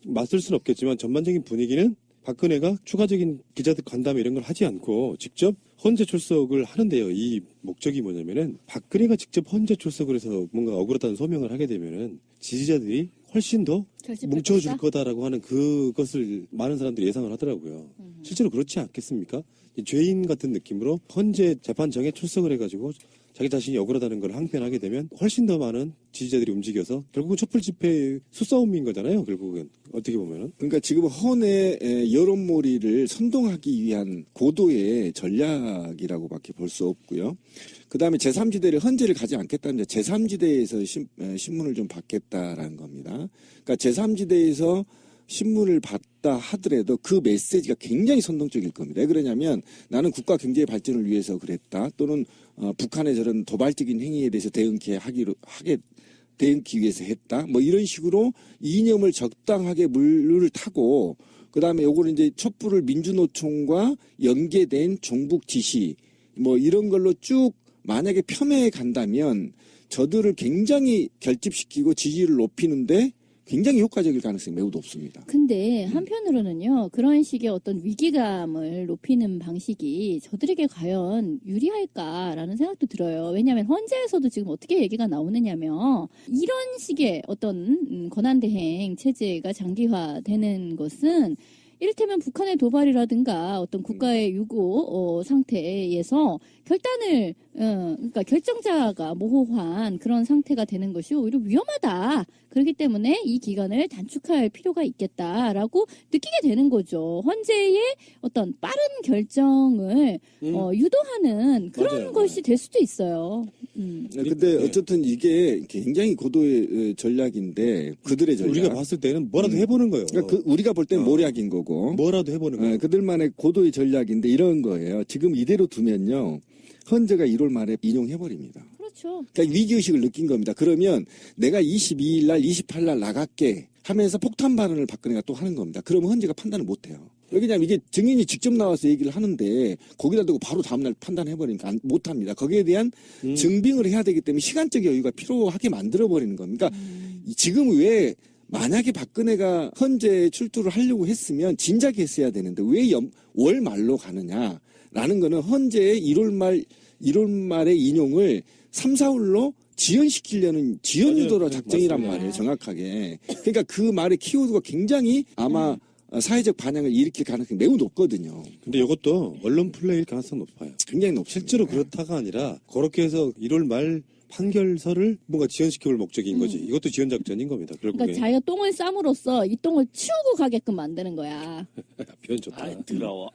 맞을 수는 없겠지만 전반적인 분위기는 박근혜가 추가적인 기자들 간담회 이런 걸 하지 않고 직접 헌재 출석을 하는데요. 이 목적이 뭐냐면은 박근혜가 직접 헌재 출석을 해서 뭔가 억울하다는 소명을 하게 되면은 지지자들이 훨씬 더 뭉쳐줄 거다라고 하는 그것을 많은 사람들이 예상을 하더라고요. 실제로 그렇지 않겠습니까? 죄인 같은 느낌으로 헌재 재판정에 출석을 해가지고 자기 자신이 억울하다는 걸 항변하게 되면 훨씬 더 많은 지지자들이 움직여서 결국은 촛불 집회 수싸움인 거잖아요. 결국은 어떻게 보면은. 그러니까 지금 헌의 여론몰이를 선동하기 위한 고도의 전략이라고밖에 볼 수 없고요. 그다음에 제3지대를 헌재를 가지 않겠다는데 제3지대에서 신문을 좀 받겠다라는 겁니다. 그러니까 제3지대에서 신문을 받다 하더라도 그 메시지가 굉장히 선동적일 겁니다. 왜 그러냐면 나는 국가 경제 발전을 위해서 그랬다. 또는 북한의 저런 도발적인 행위에 대해서 대응하기 위해서 했다. 뭐 이런 식으로 이념을 적당하게 물을 타고 그다음에 요거는 이제 촛불을 민주노총과 연계된 종북 지시 뭐 이런 걸로 쭉 만약에 폄훼해 간다면 저들을 굉장히 결집시키고 지지를 높이는데 굉장히 효과적일 가능성이 매우 높습니다. 근데 한편으로는요, 그런 식의 어떤 위기감을 높이는 방식이 저들에게 과연 유리할까라는 생각도 들어요. 왜냐하면 헌재에서도 지금 어떻게 얘기가 나오느냐면 이런 식의 어떤 권한대행 체제가 장기화되는 것은 이를테면 북한의 도발이라든가 어떤 국가의 유고 상태에서 결단을 그러니까 결정자가 모호한 그런 상태가 되는 것이 오히려 위험하다. 그렇기 때문에 이 기간을 단축할 필요가 있겠다라고 느끼게 되는 거죠. 헌재의 어떤 빠른 결정을 유도하는 그런 맞아요. 것이 될 수도 있어요. 근데 어쨌든 이게 굉장히 고도의 전략인데 그들의 전략. 우리가 봤을 때는 뭐라도 해보는 거예요. 그러니까 우리가 볼 때는 모략인 거고. 뭐라도 해보는 거예요. 그들만의 고도의 전략인데 이런 거예요. 지금 이대로 두면요. 헌재가 1월 말에 인용해버립니다. 그렇죠. 그러니까 위기의식을 느낀 겁니다. 그러면 내가 22일 날, 28일 날 나갈게 하면서 폭탄 발언을 박근혜가 또 하는 겁니다. 그러면 헌재가 판단을 못해요. 왜냐하면 이게 증인이 직접 나와서 얘기를 하는데 거기다 대고 바로 다음날 판단해버리니까 못합니다. 거기에 대한 증빙을 해야 되기 때문에 시간적 여유가 필요하게 만들어버리는 겁니다. 그러니까 지금 왜 만약에 박근혜가 헌재에 출두를 하려고 했으면 진작에 했어야 되는데 왜 월 말로 가느냐라는 거는 헌재의 1월 말의 인용을 3, 4월로 지연시키려는 지연 유도로 작전이란 말이에요. 정확하게. 그러니까 그 말의 키워드가 굉장히 아마 사회적 반향을 일으킬 가능성이 매우 높거든요. 근데 이것도 언론 플레이일 가능성이 높아요. 굉장히 높습니다. 실제로 그렇다가 아니라 그렇게 해서 1월 말 판결서를 뭔가 지연시켜볼 목적인 거지. 이것도 지연 작전인 겁니다. 결국에. 그러니까 자기가 똥을 쌈으로써 이 똥을 치우고 가게끔 만드는 거야. 표현 좋다. 아, 더러워.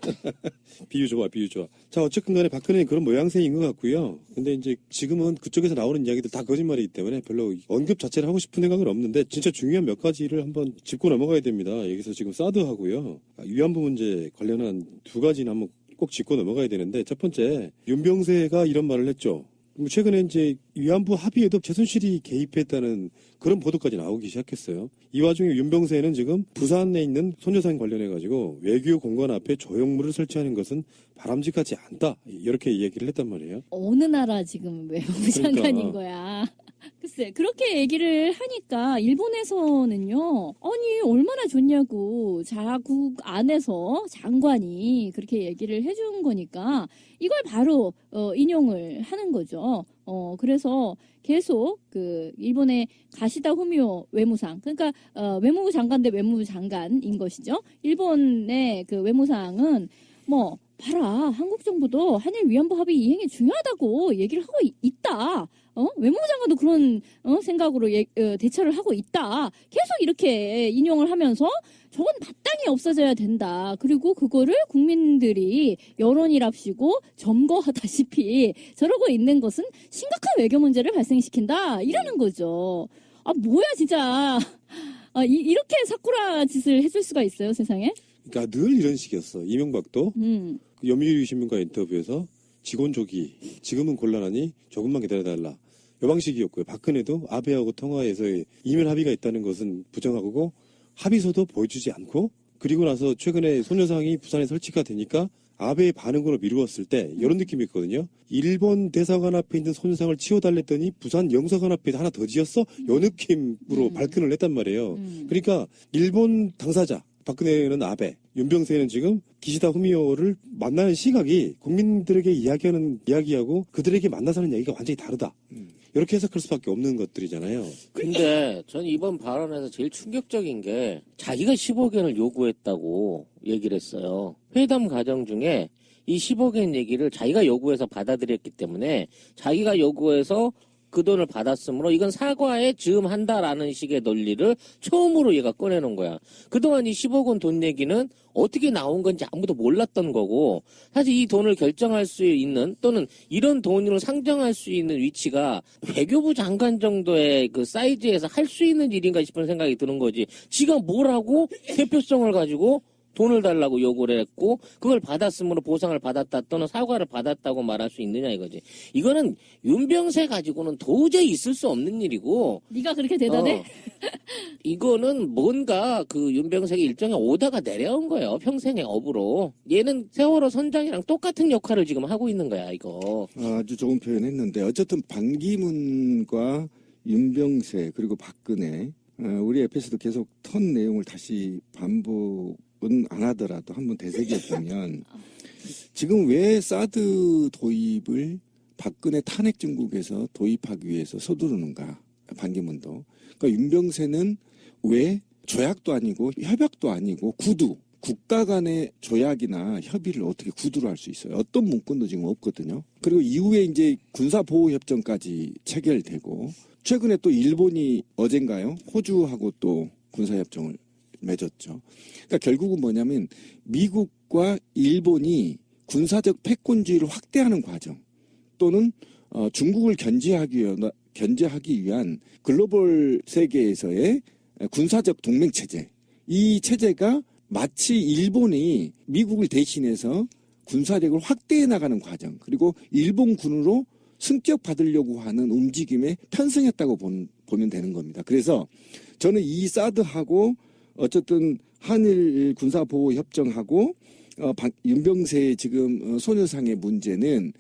비유 좋아, 비유 좋아. 자, 어쨌든 간에 박근혜는 그런 모양새인 것 같고요. 근데 이제 지금은 그쪽에서 나오는 이야기들 다 거짓말이기 때문에 별로 언급 자체를 하고 싶은 생각은 없는데 진짜 중요한 몇 가지를 한번 짚고 넘어가야 됩니다. 여기서 지금 사드하고요. 위안부 문제 관련한 두 가지는 한번 꼭 짚고 넘어가야 되는데 첫 번째, 윤병세가 이런 말을 했죠. 최근에 이제 위안부 합의에도 최순실이 개입했다는 그런 보도까지 나오기 시작했어요. 이 와중에 윤병세는 지금 부산에 있는 소녀상 관련해가지고 외교 공간 앞에 조형물을 설치하는 것은 바람직하지 않다. 이렇게 얘기를 했단 말이에요. 어느 나라 지금 외무부 장관인 거야. 글쎄 그렇게 얘기를 하니까 일본에서는요. 아니 얼마나 좋냐고 자국 안에서 장관이 그렇게 얘기를 해준 거니까 이걸 바로 인용을 하는 거죠. 그래서 계속 그 일본의 가시다 후미오 외무상 그러니까 외무부 장관 대 외무부 장관인 것이죠. 일본의 그 외무상은 뭐 봐라 한국 정부도 한일 위안부 합의 이행이 중요하다고 얘기를 하고 있다. 외무부 장관도 그런 생각으로 대처를 하고 있다. 계속 이렇게 인용을 하면서 저건 마땅히 없어져야 된다. 그리고 그거를 국민들이 여론이랍시고 점거하다시피 저러고 있는 것은 심각한 외교 문제를 발생시킨다. 이러는 거죠. 아 뭐야 진짜. 이렇게 사쿠라 짓을 해줄 수가 있어요 세상에? 그러니까 늘 이런 식이었어. 이명박도 読売신문과 인터뷰에서 직원 조기, 지금은 곤란하니 조금만 기다려달라. 이 방식이었고요. 박근혜도 아베하고 통화에서 이면 합의가 있다는 것은 부정하고 합의서도 보여주지 않고 그리고 나서 최근에 소녀상이 부산에 설치가 되니까 아베의 반응으로 미루었을 때 이런 느낌이 있거든요. 일본 대사관 앞에 있는 소녀상을 치워달랬더니 부산 영사관 앞에 하나 더 지었어? 요 느낌으로 발끈을 했단 말이에요. 그러니까 일본 당사자 박근혜는 아베, 윤병세는 지금 기시다 후미오를 만나는 시각이 국민들에게 이야기하는 이야기하고 그들에게 만나서 하는 이야기가 완전히 다르다. 이렇게 해석할 수밖에 없는 것들이잖아요. 근데 전 이번 발언에서 제일 충격적인 게 자기가 10억 엔을 요구했다고 얘기를 했어요. 회담 과정 중에 이 10억 엔 얘기를 자기가 요구해서 받아들였기 때문에 자기가 요구해서 그 돈을 받았으므로 이건 사과에 즈음한다라는 식의 논리를 처음으로 얘가 꺼내놓은 거야. 그동안 이 10억 원 돈 얘기는 어떻게 나온 건지 아무도 몰랐던 거고 사실 이 돈을 결정할 수 있는 또는 이런 돈으로 상정할 수 있는 위치가 외교부 장관 정도의 그 사이즈에서 할 수 있는 일인가 싶은 생각이 드는 거지. 지가 뭘 하고 대표성을 가지고 돈을 달라고 요구를 했고 그걸 받았으므로 보상을 받았다 또는 사과를 받았다고 말할 수 있느냐 이거지. 이거는 윤병세 가지고는 도저히 있을 수 없는 일이고 네가 그렇게 대단해? 이거는 뭔가 그 윤병세가 일종의 오다가 내려온 거예요. 평생의 업으로. 얘는 세월호 선장이랑 똑같은 역할을 지금 하고 있는 거야 이거. 아주 좋은 표현했는데 어쨌든 반기문과 윤병세 그리고 박근혜 우리 에피소드 계속 턴 내용을 다시 반복은 안 하더라도 한번 되새겨보면 지금 왜 사드 도입을 박근혜 탄핵 정국에서 도입하기 위해서 서두르는가 반기문도. 그러니까 윤병세는 왜 조약도 아니고 협약도 아니고 구두 국가 간의 조약이나 협의를 어떻게 구두로 할 수 있어요? 어떤 문건도 지금 없거든요. 그리고 이후에 이제 군사보호협정까지 체결되고 최근에 또 일본이 어젠가요? 호주하고 또 군사협정을 맺었죠. 그러니까 결국은 뭐냐면 미국과 일본이 군사적 패권주의를 확대하는 과정 또는 중국을 견제하기 위한 글로벌 세계에서의 군사적 동맹체제 이 체제가 마치 일본이 미국을 대신해서 군사력을 확대해 나가는 과정 그리고 일본군으로 승격받으려고 하는 움직임에 편승했다고 보면 되는 겁니다. 그래서 저는 이 사드하고 어쨌든 한일 군사보호협정하고 윤병세의 지금 소녀상의 문제는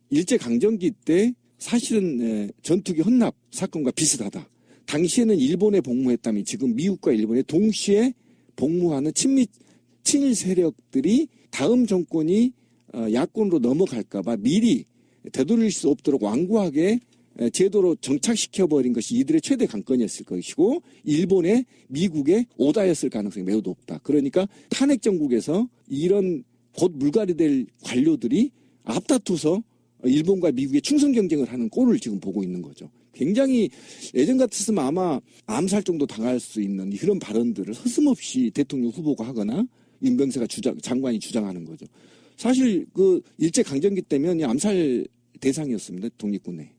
일제강점기 때 사실은 전투기 헌납 사건과 비슷하다. 당시에는 일본에 복무했다면 지금 미국과 일본에 동시에 복무하는 친일 세력들이 다음 정권이 야권으로 넘어갈까봐 미리 되돌릴 수 없도록 완고하게 제도로 정착시켜버린 것이 이들의 최대 관건이었을 것이고 일본의 미국의 오다였을 가능성이 매우 높다. 그러니까 탄핵 정국에서 이런 곧 물갈이 될 관료들이 앞다투서 일본과 미국의 충성 경쟁을 하는 꼴을 지금 보고 있는 거죠. 굉장히 예전 같았으면 아마 암살 정도 당할 수 있는 그런 발언들을 서슴없이 대통령 후보가 하거나 윤병세가 장관이 주장하는 거죠. 사실 그 일제강점기 때면 암살 대상이었습니다. 독립군에.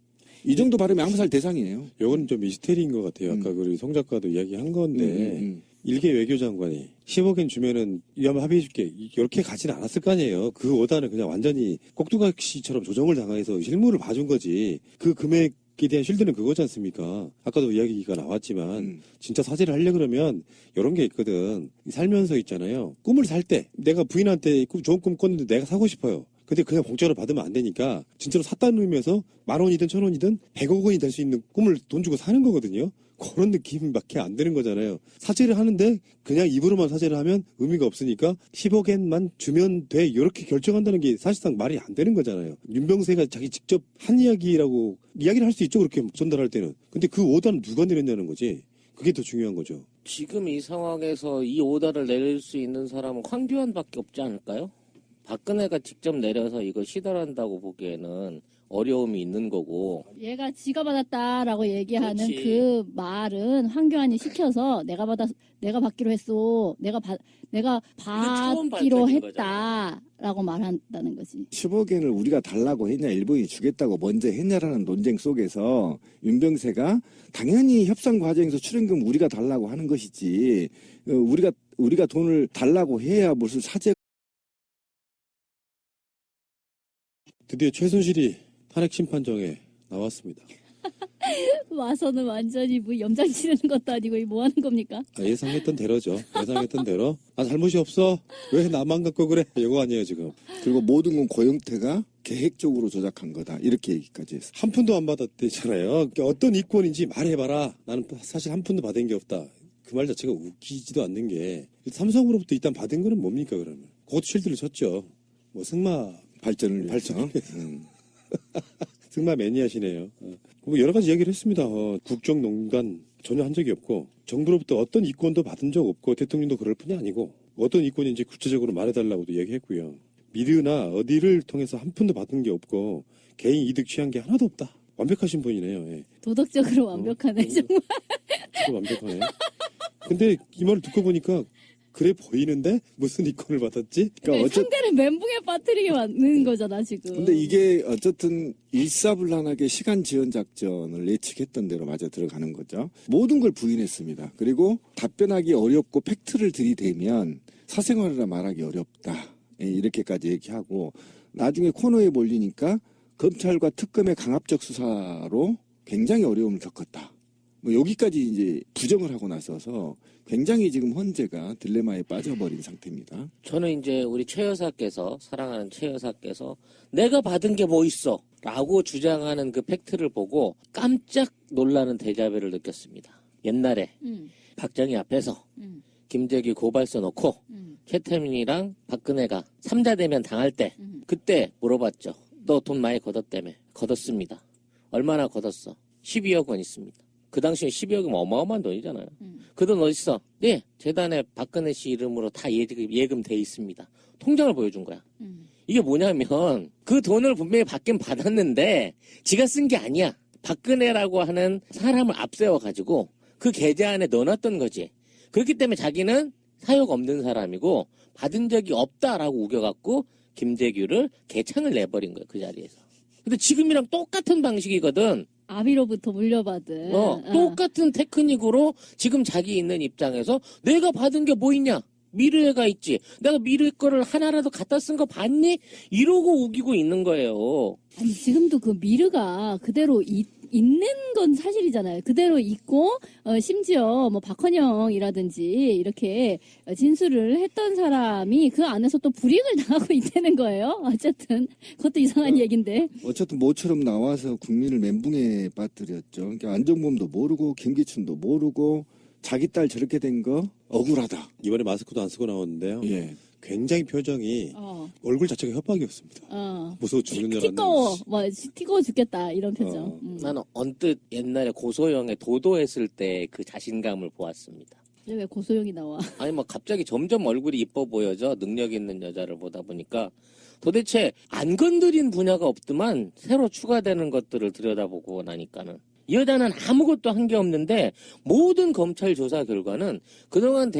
이 정도 발음이 암살 대상이에요. 이건 좀 미스테리인 것 같아요. 아까 우리 송 작가도 이야기한 건데 일개 외교장관이 10억엔 주면은 위안부 합의해줄게 이렇게 가지는 않았을 거 아니에요. 그 오다는 그냥 완전히 꼭두각시처럼 조정을 당해서 실무를 봐준 거지. 그 금액에 대한 실드는 그거지 않습니까? 아까도 이야기가 나왔지만 진짜 사죄를 하려고 그러면 이런 게 있거든. 살면서 있잖아요. 꿈을 살 때 내가 부인한테 좋은 꿈 꿨는데 내가 사고 싶어요. 근데 그냥 공짜로 받으면 안 되니까 진짜로 샀다는 의미에서 10,000원이든 1,000원이든 100억 원이 될 수 있는 꿈을 돈 주고 사는 거거든요. 그런 느낌밖에 안 드는 거잖아요. 사죄를 하는데 그냥 입으로만 사죄를 하면 의미가 없으니까 10억엔만 주면 돼 이렇게 결정한다는 게 사실상 말이 안 되는 거잖아요. 윤병세가 자기 직접 한 이야기라고 이야기를 할 수 있죠. 그렇게 전달할 때는. 근데 그 오다는 누가 내렸냐는 거지. 그게 더 중요한 거죠. 지금 이 상황에서 이 오다를 내릴 수 있는 사람은 황교안밖에 없지 않을까요? 박근혜가 직접 내려서 이거 시달한다고 보기에는 어려움이 있는 거고. 얘가 지가 받았다라고 얘기하는 그렇지. 그 말은 황교안이 시켜서 내가 받기로 했어. 내가 처음 받기로 밝혀진 했다라고 말한다는 거지. 10억엔을 우리가 달라고 했냐 일본이 주겠다고 먼저 했냐라는 논쟁 속에서 윤병세가 당연히 협상 과정에서 출연금 우리가 달라고 하는 것이지 우리가 돈을 달라고 해야 무슨 사죄 드디어 최순실이 탄핵 심판정에 나왔습니다. 와서는 완전히 뭐 염장 치르는 것도 아니고 뭐 하는 겁니까? 예상했던 대로죠. 예상했던 대로. 아, 잘못이 없어. 왜 나만 갖고 그래? 이거 아니에요, 지금. 그리고 모든 건 고영태가 계획적으로 조작한 거다. 이렇게 얘기까지 했어요. 한 푼도 안 받았대잖아요. 그러니까 어떤 이권인지 말해봐라. 나는 사실 한 푼도 받은 게 없다. 그 말 자체가 웃기지도 않는 게 삼성으로부터 일단 받은 거는 뭡니까 그러면? 그것도 실드를 쳤죠. 뭐 승마 발전을 위해서. 승마 매니아시네요. 뭐 여러 가지 이야기를 했습니다. 국정농단 전혀 한 적이 없고 정부로부터 어떤 이권도 받은 적 없고 대통령도 그럴 뿐이 아니고 어떤 이권인지 구체적으로 말해달라고도 얘기했고요. 미르나 어디를 통해서 한 푼도 받은 게 없고 개인 이득 취한 게 하나도 없다. 완벽하신 분이네요. 예. 도덕적으로 완벽하네 정말. 완벽하네. 근데 이 말을 듣고 보니까 그래 보이는데 무슨 이권을 받았지? 그러니까 상대를 멘붕에 빠뜨리게 만드는 거잖아 지금. 근데 이게 어쨌든 일사불란하게 시간 지연 작전을 예측했던 대로 맞아 들어가는 거죠. 모든 걸 부인했습니다. 그리고 답변하기 어렵고 팩트를 들이대면 사생활이라 말하기 어렵다. 예, 이렇게까지 얘기하고 나중에 코너에 몰리니까 검찰과 특검의 강압적 수사로 굉장히 어려움을 겪었다. 뭐 여기까지 이제 부정을 하고 나서서 굉장히 지금 헌재가 딜레마에 빠져버린 상태입니다. 저는 이제 우리 최 여사께서, 사랑하는 최 여사께서 내가 받은 게 뭐 있어 라고 주장하는 그 팩트를 보고 깜짝 놀라는 데자뷰를 느꼈습니다. 옛날에 박정희 앞에서 김재규 고발서 놓고 최태민이랑 박근혜가 3자 대면 당할 때 그때 물어봤죠. 너 돈 많이 걷었다며. 걷었습니다. 얼마나 걷었어? 12억 원 있습니다. 그 당시에 12억이면 어마어마한 돈이잖아요. 그 돈 어딨어? 네, 재단에 박근혜 씨 이름으로 다 예금돼 있습니다. 통장을 보여준 거야. 이게 뭐냐면 그 돈을 분명히 받긴 받았는데 지가 쓴 게 아니야. 박근혜라고 하는 사람을 앞세워가지고 그 계좌 안에 넣어놨던 거지. 그렇기 때문에 자기는 사욕 없는 사람이고 받은 적이 없다라고 우겨갖고 김재규를 개창을 내버린 거예요. 그 자리에서. 근데 지금이랑 똑같은 방식이거든. 아비로부터 물려받은. 똑같은 테크닉으로 지금 자기 있는 입장에서 내가 받은 게 뭐 있냐? 미르에가 있지. 내가 미르 거를 하나라도 갖다 쓴 거 봤니? 이러고 우기고 있는 거예요. 아니 지금도 그 미르가 그대로 있는 건 사실이잖아요. 그대로 있고 심지어 뭐 박헌영이라든지 이렇게 진술을 했던 사람이 그 안에서 또 불이익을 당하고 있다는 거예요. 어쨌든 그것도 이상한 얘기인데. 어쨌든 모처럼 나와서 국민을 멘붕에 빠뜨렸죠. 그러니까 안정범도 모르고 김기춘도 모르고 자기 딸 저렇게 된 거 억울하다. 이번에 마스크도 안 쓰고 나왔는데요. 예. 굉장히 표정이 얼굴 자체가 협박이었습니다. 무서워 죽는 줄 티꺼워, 티꺼워 죽겠다 이런 표정. 나는 언뜻 옛날에 고소영의 도도했을 때 그 자신감을 보았습니다. 왜 고소영이 나와? 아니 뭐 갑자기 점점 얼굴이 이뻐 보여져. 능력 있는 여자를 보다 보니까 도대체 안 건드린 분야가 없더만 새로 추가되는 것들을 들여다보고 나니까는 이 여자는 아무것도 한 게 없는데 모든 검찰 조사 결과는 그동안